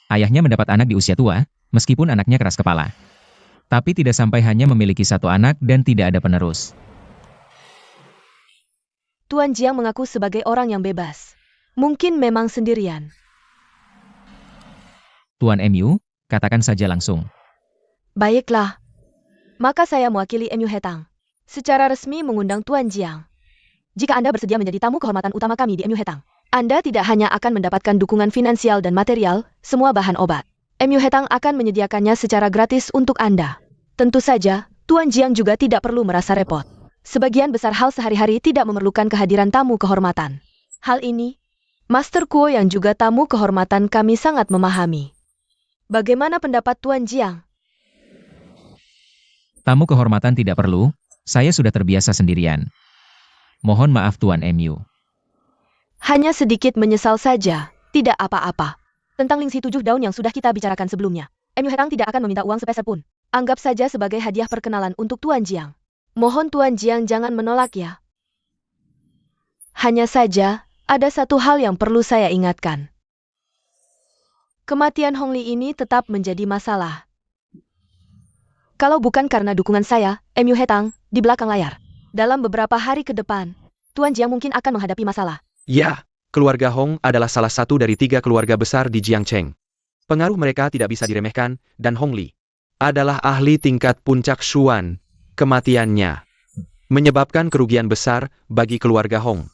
Ayahnya mendapat anak di usia tua, meskipun anaknya keras kepala. Tapi tidak sampai hanya memiliki satu anak dan tidak ada penerus. Tuan Jiang mengaku sebagai orang yang bebas. Mungkin memang sendirian. Tuan MU, katakan saja langsung. Baiklah. Maka saya mewakili MU Hetang. Secara resmi mengundang Tuan Jiang. Jika Anda bersedia menjadi tamu kehormatan utama kami di MU Hetang, Anda tidak hanya akan mendapatkan dukungan finansial dan material, semua bahan obat. MU Hetang akan menyediakannya secara gratis untuk Anda. Tentu saja, Tuan Jiang juga tidak perlu merasa repot. Sebagian besar hal sehari-hari tidak memerlukan kehadiran tamu kehormatan. Hal ini, Master Kuo yang juga tamu kehormatan kami sangat memahami. Bagaimana pendapat Tuan Jiang? Tamu kehormatan tidak perlu, saya sudah terbiasa sendirian. Mohon maaf Tuan MU. Hanya sedikit menyesal saja, tidak apa-apa. Tentang Lingsi 7 daun yang sudah kita bicarakan sebelumnya, MU Hetang tidak akan meminta uang sepeser pun. Anggap saja sebagai hadiah perkenalan untuk Tuan Jiang. Mohon Tuan Jiang jangan menolak ya. Hanya saja, ada satu hal yang perlu saya ingatkan. Kematian Hong Li ini tetap menjadi masalah. Kalau bukan karena dukungan saya, MU Hetang, di belakang layar. Dalam beberapa hari ke depan, Tuan Jiang mungkin akan menghadapi masalah. Ya, keluarga Hong adalah salah satu dari 3 keluarga besar di Jiangcheng. Pengaruh mereka tidak bisa diremehkan, dan Hong Li adalah ahli tingkat puncak Shuan. Kematiannya menyebabkan kerugian besar bagi keluarga Hong.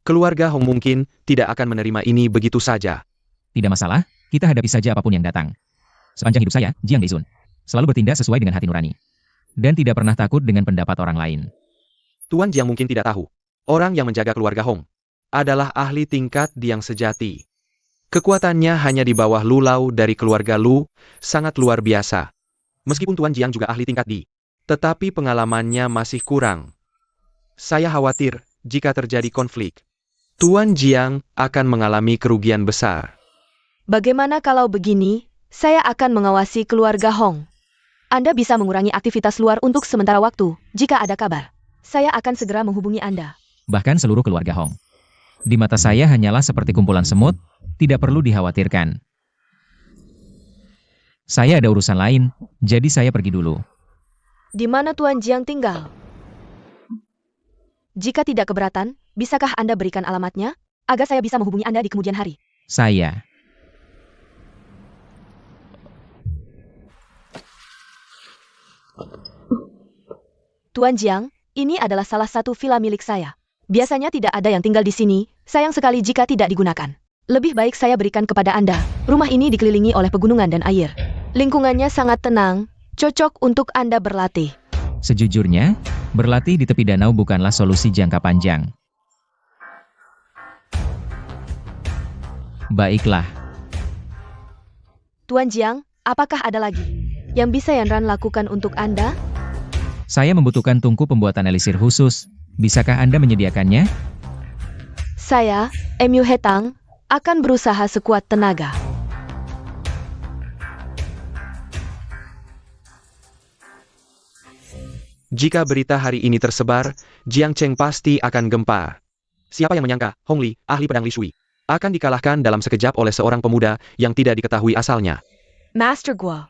Keluarga Hong mungkin tidak akan menerima ini begitu saja. Tidak masalah, kita hadapi saja apapun yang datang. Sepanjang hidup saya, Jiang Beizun selalu bertindak sesuai dengan hati nurani. Dan tidak pernah takut dengan pendapat orang lain. Tuan Jiang mungkin tidak tahu. Orang yang menjaga keluarga Hong adalah ahli tingkat yang sejati. Kekuatannya hanya di bawah Lu Lau dari keluarga Lu, sangat luar biasa. Meskipun Tuan Jiang juga ahli tingkat di, tetapi pengalamannya masih kurang. Saya khawatir jika terjadi konflik, Tuan Jiang akan mengalami kerugian besar. Bagaimana kalau begini? Saya akan mengawasi keluarga Hong. Anda bisa mengurangi aktivitas luar untuk sementara waktu. Jika ada kabar, saya akan segera menghubungi Anda. Bahkan seluruh keluarga Hong. Di mata saya hanyalah seperti kumpulan semut, tidak perlu dikhawatirkan. Saya ada urusan lain, jadi saya pergi dulu. Di mana Tuan Jiang tinggal? Jika tidak keberatan, bisakah Anda berikan alamatnya, agar saya bisa menghubungi Anda di kemudian hari? Saya. Tuan Jiang, ini adalah salah satu villa milik saya. Biasanya tidak ada yang tinggal di sini, sayang sekali jika tidak digunakan. Lebih baik saya berikan kepada Anda. Rumah ini dikelilingi oleh pegunungan dan air. Lingkungannya sangat tenang, cocok untuk Anda berlatih. Sejujurnya, berlatih di tepi danau bukanlah solusi jangka panjang. Baiklah. Tuan Jiang, apakah ada lagi yang bisa Yanran lakukan untuk Anda? Saya membutuhkan tungku pembuatan elisir khusus. Bisakah Anda menyediakannya? Saya, Mu Hetang, akan berusaha sekuat tenaga. Jika berita hari ini tersebar, Jiangcheng pasti akan gempar. Siapa yang menyangka, Hong Li, ahli pedang Li Shui, akan dikalahkan dalam sekejap oleh seorang pemuda yang tidak diketahui asalnya. Master Guo,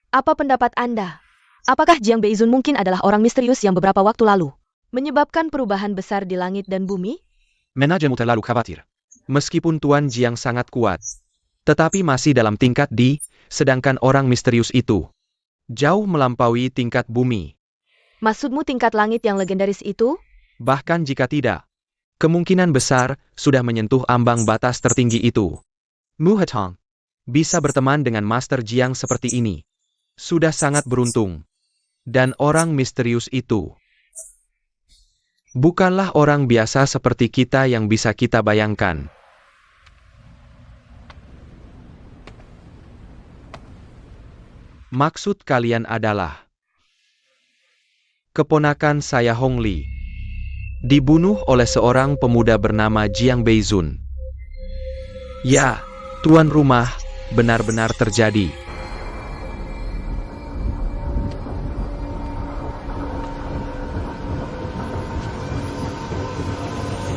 apa pendapat Anda? Apakah Jiang Beizun mungkin adalah orang misterius yang beberapa waktu lalu menyebabkan perubahan besar di langit dan bumi? Manajemen terlalu khawatir. Meskipun Tuan Jiang sangat kuat, tetapi masih dalam tingkat di, sedangkan orang misterius itu jauh melampaui tingkat bumi. Maksudmu tingkat langit yang legendaris itu? Bahkan jika tidak, kemungkinan besar sudah menyentuh ambang batas tertinggi itu. Mu Hetang bisa berteman dengan Master Jiang seperti ini. Sudah sangat beruntung. Dan orang misterius itu bukanlah orang biasa seperti kita yang bisa kita bayangkan. Maksud kalian adalah keponakan saya Hong Li dibunuh oleh seorang pemuda bernama Jiang Beizun. Ya, tuan rumah, benar-benar terjadi.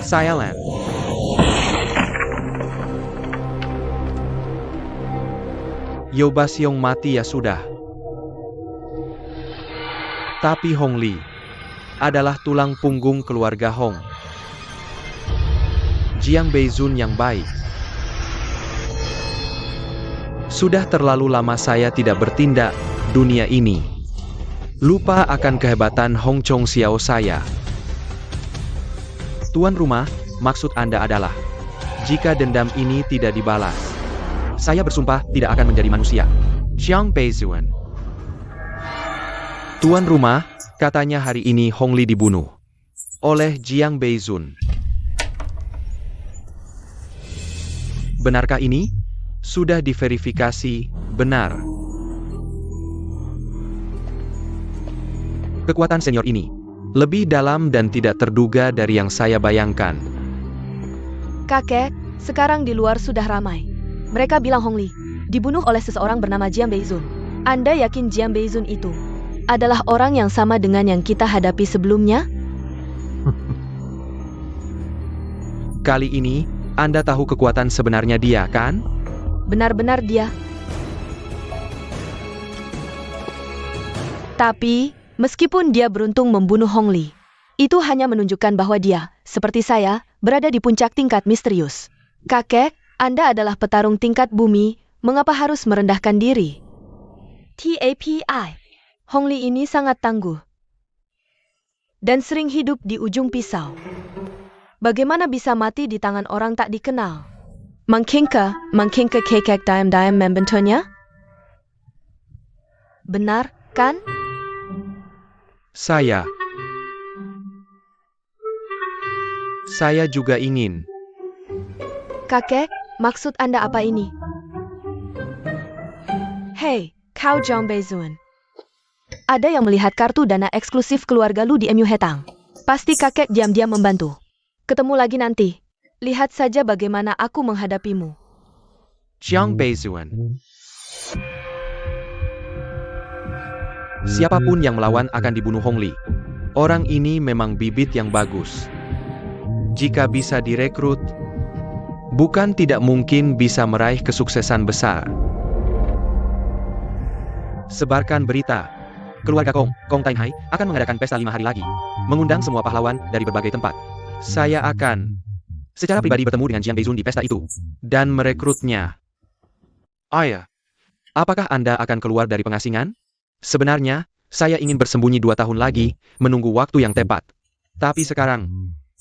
Silent. Yobasyong mati ya sudah. Tapi Hong Li adalah tulang punggung keluarga Hong. Jiang Beizun yang baik. Sudah terlalu lama saya tidak bertindak dunia ini. Lupa akan kehebatan Hong Chong Xiao saya. Tuan rumah, maksud Anda adalah, jika dendam ini tidak dibalas, saya bersumpah tidak akan menjadi manusia. Jiang Beizun. Tuan rumah, katanya hari ini Hong Li dibunuh oleh Jiang Beizun. Benarkah ini? Sudah diverifikasi, benar. Kekuatan senior ini lebih dalam dan tidak terduga dari yang saya bayangkan. Kakek, sekarang di luar sudah ramai. Mereka bilang Hong Li dibunuh oleh seseorang bernama Jiang Beizun. Anda yakin Jiang Beizun itu adalah orang yang sama dengan yang kita hadapi sebelumnya? Kali ini, Anda tahu kekuatan sebenarnya dia, kan? Benar-benar dia. Tapi, meskipun dia beruntung membunuh Hong Li, Itu hanya menunjukkan bahwa dia, seperti saya, berada di puncak tingkat misterius. Kakek, Anda adalah petarung tingkat bumi, mengapa harus merendahkan diri? TAPI. Hong Li ini sangat tangguh. Dan sering hidup di ujung pisau. Bagaimana bisa mati di tangan orang tak dikenal? Mungkinkah kekek diam-diam membentuknya? Benar, kan? Saya juga ingin. Kakek, maksud Anda apa ini? Hei, kau Jong Beizun. Ada yang melihat kartu dana eksklusif keluarga lu di MU Hetang. Pasti kakek diam-diam membantu. Ketemu lagi nanti. Lihat saja bagaimana aku menghadapimu. Jiang Beizuan. Siapapun yang melawan akan dibunuh Hong Li. Orang ini memang bibit yang bagus. Jika bisa direkrut, bukan tidak mungkin bisa meraih kesuksesan besar. Sebarkan berita. Keluarga Kong Tainhai akan mengadakan pesta 5 hari lagi. Mengundang semua pahlawan dari berbagai tempat. Saya akan secara pribadi bertemu dengan Jiang Beizun di pesta itu. Dan merekrutnya. Ayah, apakah Anda akan keluar dari pengasingan? Sebenarnya, saya ingin bersembunyi 2 tahun lagi, menunggu waktu yang tepat. Tapi sekarang,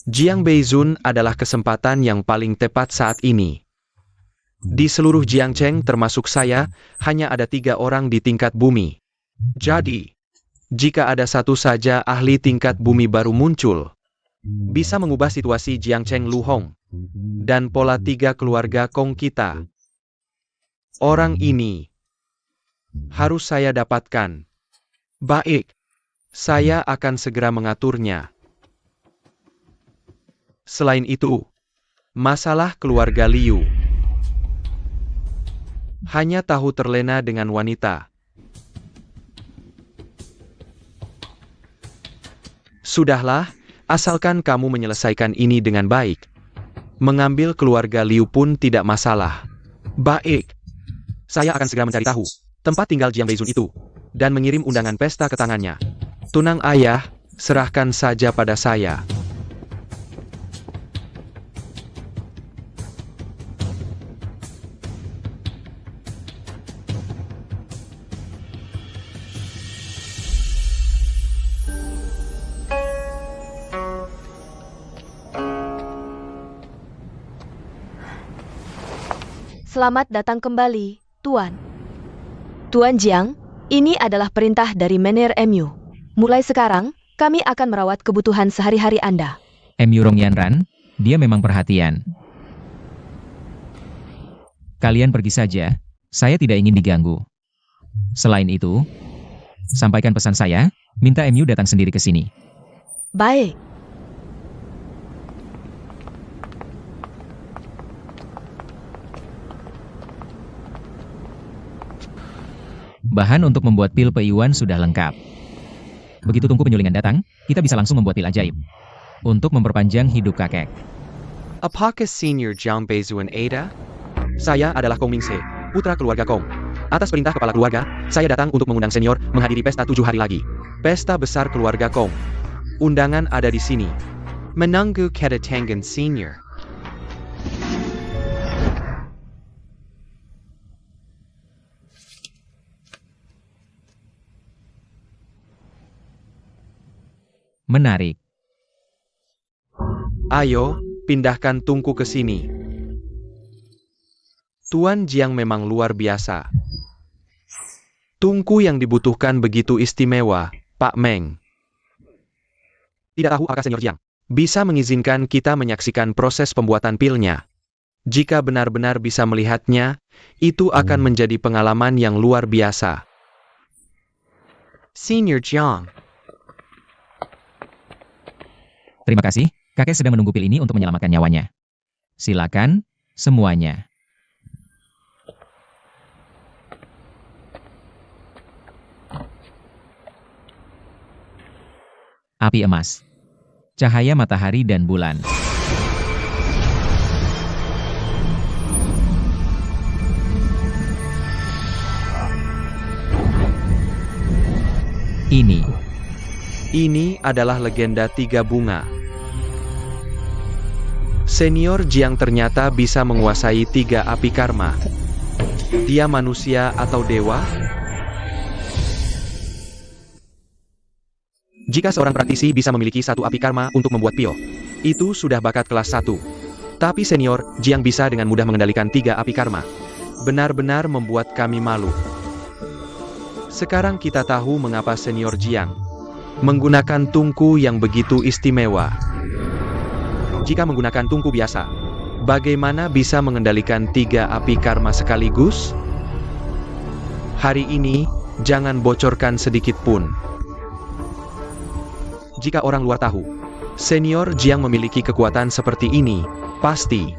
Jiang Beizun adalah kesempatan yang paling tepat saat ini. Di seluruh Jiangcheng termasuk saya, hanya ada 3 orang di tingkat bumi. Jadi, jika ada satu saja ahli tingkat bumi baru muncul, bisa mengubah situasi Jiangcheng Lu Hong dan pola 3 keluarga Kong kita. Orang ini harus saya dapatkan. Baik, saya akan segera mengaturnya. Selain itu, masalah keluarga Liu. Hanya tahu terlena dengan wanita. Sudahlah, asalkan kamu menyelesaikan ini dengan baik. Mengambil keluarga Liu pun tidak masalah. Baik. Saya akan segera mencari tahu tempat tinggal Jiang Beizun itu, dan mengirim undangan pesta ke tangannya. Tunang ayah, serahkan saja pada saya. Selamat datang kembali, Tuan. Tuan Jiang, ini adalah perintah dari Menir MU. Mulai sekarang, kami akan merawat kebutuhan sehari-hari Anda. MU Rong Yanran, dia memang perhatian. Kalian pergi saja, saya tidak ingin diganggu. Selain itu, sampaikan pesan saya, minta MU datang sendiri ke sini. Baik. Bahan untuk membuat pil peiwan sudah lengkap. Begitu tungku penyulingan datang, kita bisa langsung membuat pil ajaib. Untuk memperpanjang hidup kakek. Apakah Senior Jiang Beizun Ada? Saya adalah Kong Mingse, putra keluarga Kong. Atas perintah kepala keluarga, saya datang untuk mengundang senior menghadiri pesta 7 hari lagi. Pesta besar keluarga Kong. Undangan ada di sini. Menunggu kedatangan senior. Menarik. Ayo, pindahkan tungku ke sini. Tuan Jiang memang luar biasa. Tungku yang dibutuhkan begitu istimewa, Pak Meng. Tidak tahu apakah Senior Jiang bisa mengizinkan kita menyaksikan proses pembuatan pilnya. Jika benar-benar bisa melihatnya, itu akan menjadi pengalaman yang luar biasa. Senior Jiang. Terima kasih, kakek sedang menunggu pil ini untuk menyelamatkan nyawanya. Silakan, semuanya. Api emas. Cahaya matahari dan bulan. Ini Ini adalah legenda tiga bunga. Senior Jiang ternyata bisa menguasai tiga api karma. Dia manusia atau dewa? Jika seorang praktisi bisa memiliki satu api karma untuk membuat pio, itu sudah bakat kelas 1. Tapi senior Jiang bisa dengan mudah mengendalikan tiga api karma. Benar-benar membuat kami malu. Sekarang kita tahu mengapa senior Jiang menggunakan tungku yang begitu istimewa. Jika menggunakan tungku biasa, bagaimana bisa mengendalikan tiga api karma sekaligus? Hari ini, jangan bocorkan sedikit pun. Jika orang luar tahu, senior Jiang memiliki kekuatan seperti ini, pasti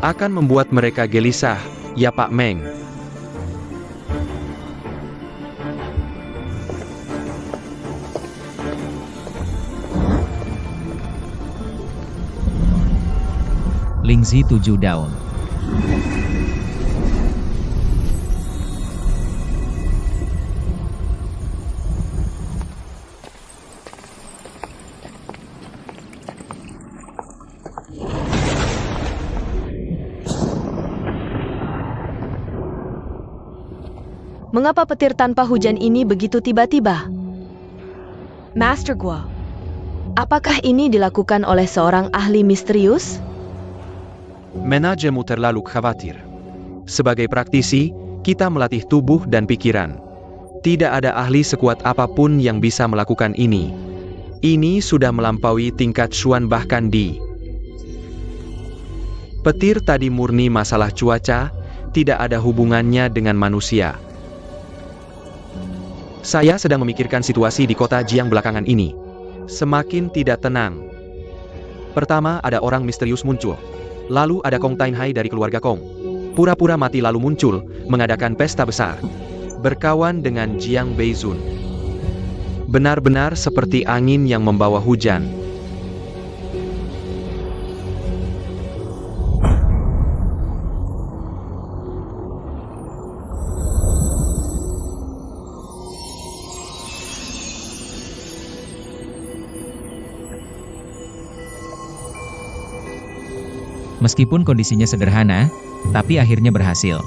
akan membuat mereka gelisah, ya Pak Meng. Lingzi 7 daun. Mengapa petir tanpa hujan ini begitu tiba-tiba? Master Guo, apakah ini dilakukan oleh seorang ahli misterius? Manajermu terlalu khawatir. Sebagai praktisi, kita melatih tubuh dan pikiran. Tidak ada ahli sekuat apapun yang bisa melakukan ini. Ini sudah melampaui tingkat Xuan bahkan di. Petir tadi murni masalah cuaca, tidak ada hubungannya dengan manusia. Saya sedang memikirkan situasi di kota Jiang belakangan ini. Semakin tidak tenang. Pertama ada orang misterius muncul. Lalu ada Kong Tainhai dari keluarga Kong. Pura-pura mati lalu muncul, mengadakan pesta besar. Berkawan dengan Jiang Beizun. Benar-benar seperti angin yang membawa hujan. Meskipun kondisinya sederhana, tapi akhirnya berhasil.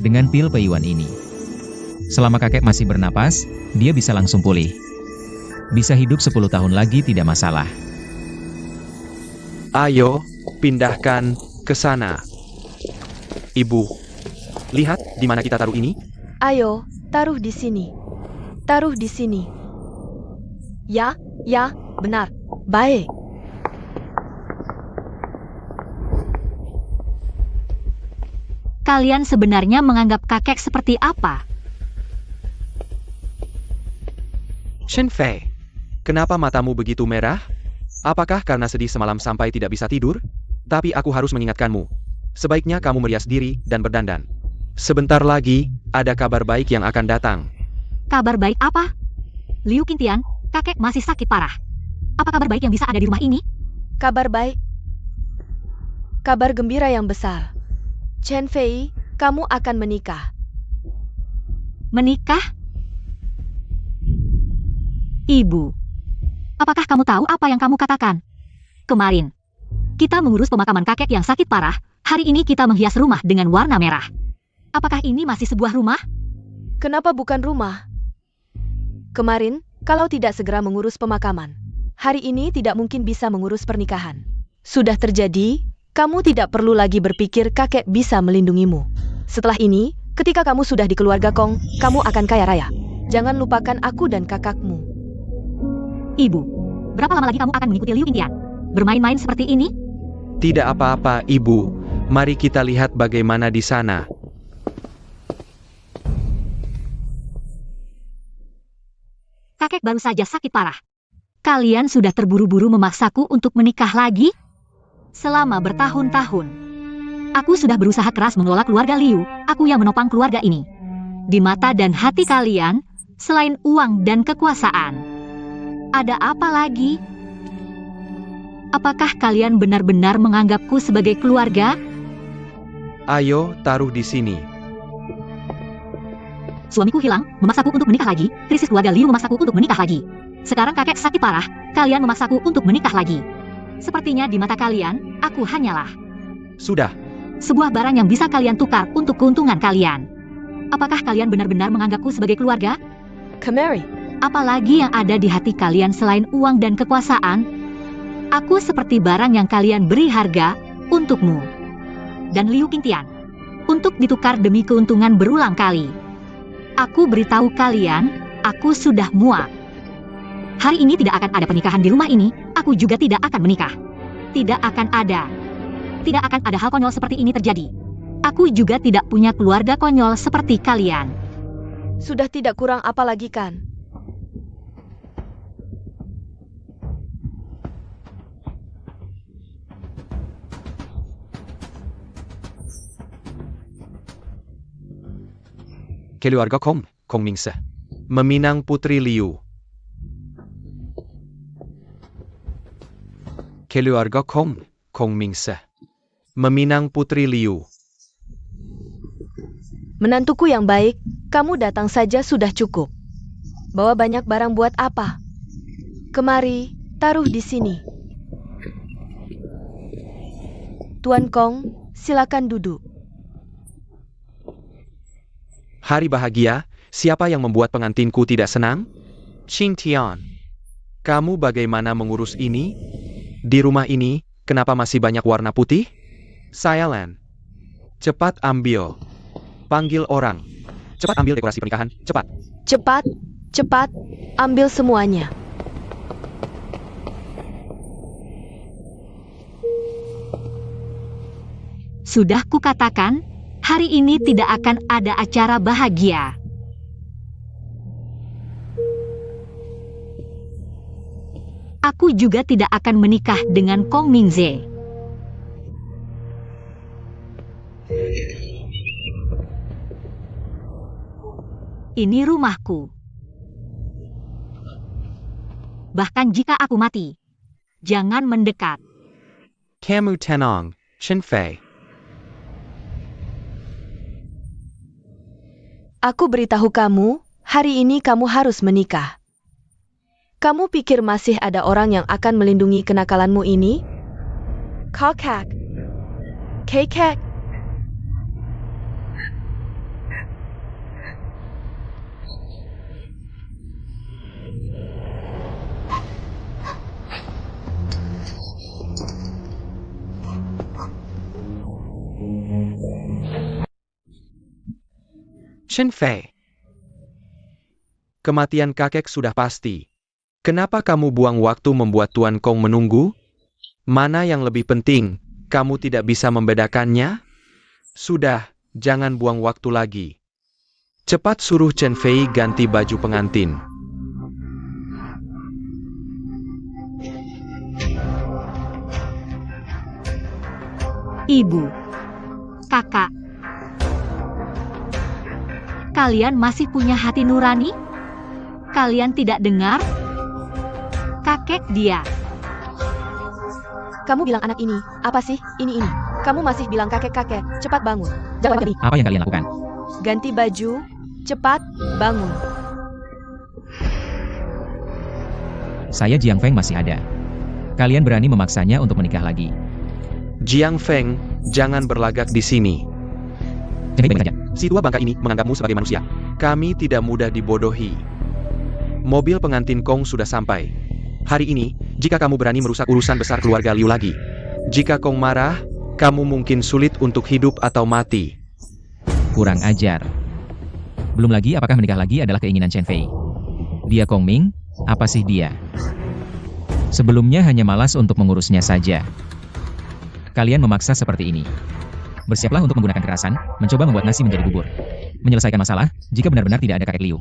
Dengan pil peyuan ini, selama kakek masih bernapas, dia bisa langsung pulih. Bisa hidup 10 tahun lagi tidak masalah. Ayo, pindahkan ke sana. Ibu, lihat di mana kita taruh ini? Ayo, taruh di sini. Taruh di sini. Ya, benar. Baik. Kalian sebenarnya menganggap kakek seperti apa? Shen Fei, kenapa matamu begitu merah? Apakah karena sedih semalam sampai tidak bisa tidur? Tapi aku harus mengingatkanmu. Sebaiknya kamu merias diri dan berdandan. Sebentar lagi, ada kabar baik yang akan datang. Kabar baik apa? Liu Qingtian, kakek masih sakit parah. Apa kabar baik yang bisa ada di rumah ini? Kabar baik. Kabar gembira yang besar. Chen Fei, kamu akan menikah. Menikah? Ibu, apakah kamu tahu apa yang kamu katakan? Kemarin, kita mengurus pemakaman kakek yang sakit parah. Hari ini kita menghias rumah dengan warna merah. Apakah ini masih sebuah rumah? Kenapa bukan rumah? Kemarin, kalau tidak segera mengurus pemakaman, hari ini tidak mungkin bisa mengurus pernikahan. Sudah terjadi, kamu tidak perlu lagi berpikir kakek bisa melindungimu. Setelah ini, ketika kamu sudah di keluarga Kong, kamu akan kaya raya. Jangan lupakan aku dan kakakmu. Ibu, berapa lama lagi kamu akan mengikuti Liu Qingtian? Bermain-main seperti ini? Tidak apa-apa, Ibu. Mari kita lihat bagaimana di sana. Kakek baru saja sakit parah. Kalian sudah terburu-buru memaksaku untuk menikah lagi? Selama bertahun-tahun, aku sudah berusaha keras mengelola keluarga Liu. Aku yang menopang keluarga ini. Di mata dan hati kalian, selain uang dan kekuasaan, ada apa lagi? Apakah kalian benar-benar menganggapku sebagai keluarga? Ayo, taruh di sini. Suamiku hilang, memaksaku untuk menikah lagi, krisis keluarga Liu memaksaku untuk menikah lagi. Sekarang kakek sakit parah, kalian memaksaku untuk menikah lagi. Sepertinya di mata kalian, aku hanyalah Sudah, sebuah barang yang bisa kalian tukar untuk keuntungan kalian. Apakah kalian benar-benar menganggapku sebagai keluarga? Kemari. Apalagi yang ada di hati kalian selain uang dan kekuasaan? Aku seperti barang yang kalian beri harga untukmu. Dan Liu Qingtian, untuk ditukar demi keuntungan berulang kali. Aku beritahu kalian, aku sudah muak. Hari ini tidak akan ada pernikahan di rumah ini, aku juga tidak akan menikah. Tidak akan ada. Tidak akan ada hal konyol seperti ini terjadi. Aku juga tidak punya keluarga konyol seperti kalian. Sudah tidak kurang apa lagi kan? keluarga Kong Mingse, meminang Putri Liu. Keluarga Kong Mingse, meminang Putri Liu. Menantuku yang baik, kamu datang saja sudah cukup. Bawa banyak barang buat apa? Kemari, taruh di sini. Tuan Kong, silakan duduk. Hari bahagia, siapa yang membuat pengantinku tidak senang? Qingtian. Kamu bagaimana mengurus ini? Di rumah ini, kenapa masih banyak warna putih? Sialan. Cepat ambil. Panggil orang. Cepat ambil dekorasi pernikahan, cepat. Cepat, cepat, ambil semuanya. Sudah kukatakan, hari ini tidak akan ada acara bahagia. Aku juga tidak akan menikah dengan Kong Mingze. Ini rumahku. Bahkan jika aku mati, jangan mendekat. Kamu tenang, Chen Fei. Aku beritahu kamu, hari ini kamu harus menikah. Kamu pikir masih ada orang yang akan melindungi kenakalanmu ini? Kakak. Kakak. Chen Fei. Kematian kakek sudah pasti. Kenapa kamu buang waktu membuat Tuan Kong menunggu? Mana yang lebih penting, kamu tidak bisa membedakannya? Sudah, jangan buang waktu lagi. Cepat suruh Chen Fei ganti baju pengantin. Ibu, kakak, kalian masih punya hati nurani? Kalian tidak dengar? Kakek dia. Kamu bilang anak ini, apa sih, ini. Kamu masih bilang kakek-kakek, cepat bangun. Jangan pergi. Apa yang kalian lakukan? Ganti baju, cepat, bangun. Saya Jiang Feng masih ada. Kalian berani memaksanya untuk menikah lagi. Jiang Feng, jangan berlagak di sini. Jadi baik saja. Si tua bangka ini menganggapmu sebagai manusia. Kami tidak mudah dibodohi. Mobil pengantin Kong sudah sampai. Hari ini, jika kamu berani merusak urusan besar keluarga Liu lagi. Jika Kong marah, kamu mungkin sulit untuk hidup atau mati. Kurang ajar. Belum lagi apakah menikah lagi adalah keinginan Chen Fei. Dia Kong Ming, apa sih dia? Sebelumnya hanya malas untuk mengurusnya saja. Kalian memaksa seperti ini. Bersiaplah untuk menggunakan kekerasan, mencoba membuat nasi menjadi bubur. Menyelesaikan masalah, jika benar-benar tidak ada kakek Liu.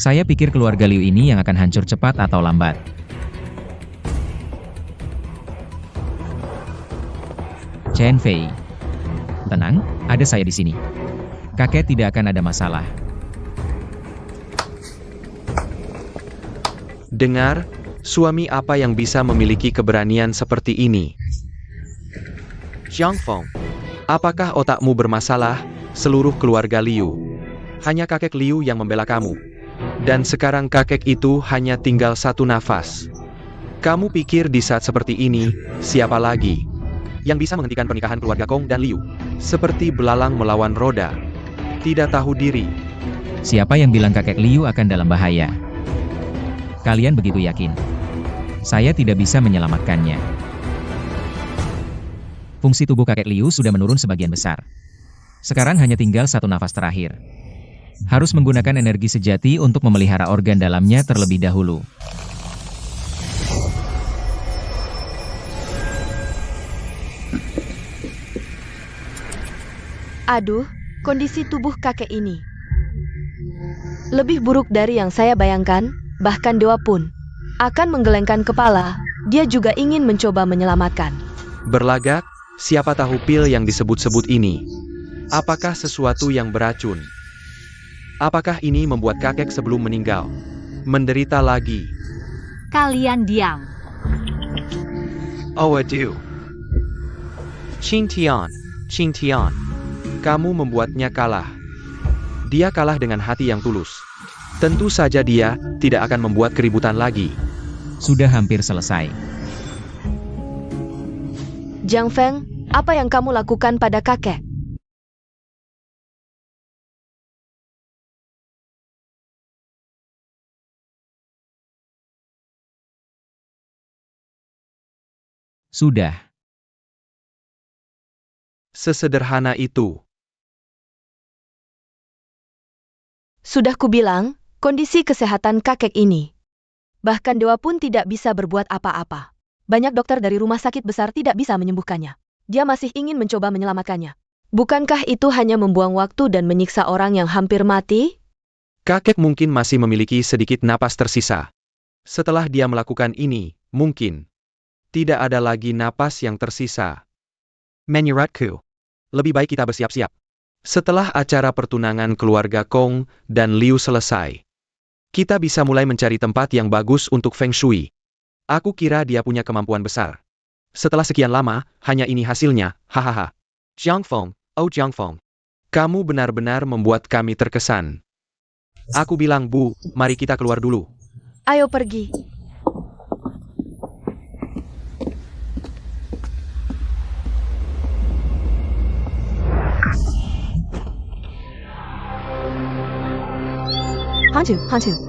Saya pikir keluarga Liu ini yang akan hancur cepat atau lambat. Chen Fei. Tenang, ada saya di sini. Kakek tidak akan ada masalah. Dengar, suami apa yang bisa memiliki keberanian seperti ini? Jiang Feng, apakah otakmu bermasalah, seluruh keluarga Liu? Hanya kakek Liu yang membela kamu. Dan sekarang kakek itu hanya tinggal satu nafas. Kamu pikir di saat seperti ini, siapa lagi yang bisa menghentikan pernikahan keluarga Kong dan Liu? Seperti belalang melawan roda. Tidak tahu diri. Siapa yang bilang kakek Liu akan dalam bahaya? Kalian begitu yakin? Saya tidak bisa menyelamatkannya. Fungsi tubuh kakek Liu sudah menurun sebagian besar. Sekarang hanya tinggal satu nafas terakhir. Harus menggunakan energi sejati untuk memelihara organ dalamnya terlebih dahulu. Aduh, kondisi tubuh kakek ini lebih buruk dari yang saya bayangkan, bahkan dewa pun akan menggelengkan kepala. Dia juga ingin mencoba menyelamatkan. Berlagak, siapa tahu pil yang disebut-sebut ini. Apakah sesuatu yang beracun? Apakah ini membuat kakek sebelum meninggal menderita lagi? Kalian diam. Oh aduh. Qing Tian, kamu membuatnya kalah. Dia kalah dengan hati yang tulus. Tentu saja dia tidak akan membuat keributan lagi. Sudah hampir selesai. Jiang Feng, apa yang kamu lakukan pada kakek? Sudah. Sesederhana itu. Sudah kubilang, kondisi kesehatan kakek ini. Bahkan dewa pun tidak bisa berbuat apa-apa. Banyak dokter dari rumah sakit besar tidak bisa menyembuhkannya. Dia masih ingin mencoba menyelamatkannya. Bukankah itu hanya membuang waktu dan menyiksa orang yang hampir mati? Kakek mungkin masih memiliki sedikit napas tersisa. Setelah dia melakukan ini, mungkin tidak ada lagi napas yang tersisa. Menurutku, lebih baik kita bersiap-siap. Setelah acara pertunangan keluarga Kong dan Liu selesai, kita bisa mulai mencari tempat yang bagus untuk Feng Shui. Aku kira dia punya kemampuan besar. Setelah sekian lama, hanya ini hasilnya, hahaha. Jiang Feng, oh Jiang Feng. Kamu benar-benar membuat kami terkesan. Aku bilang Bu, mari kita keluar dulu. Ayo pergi. Hantu.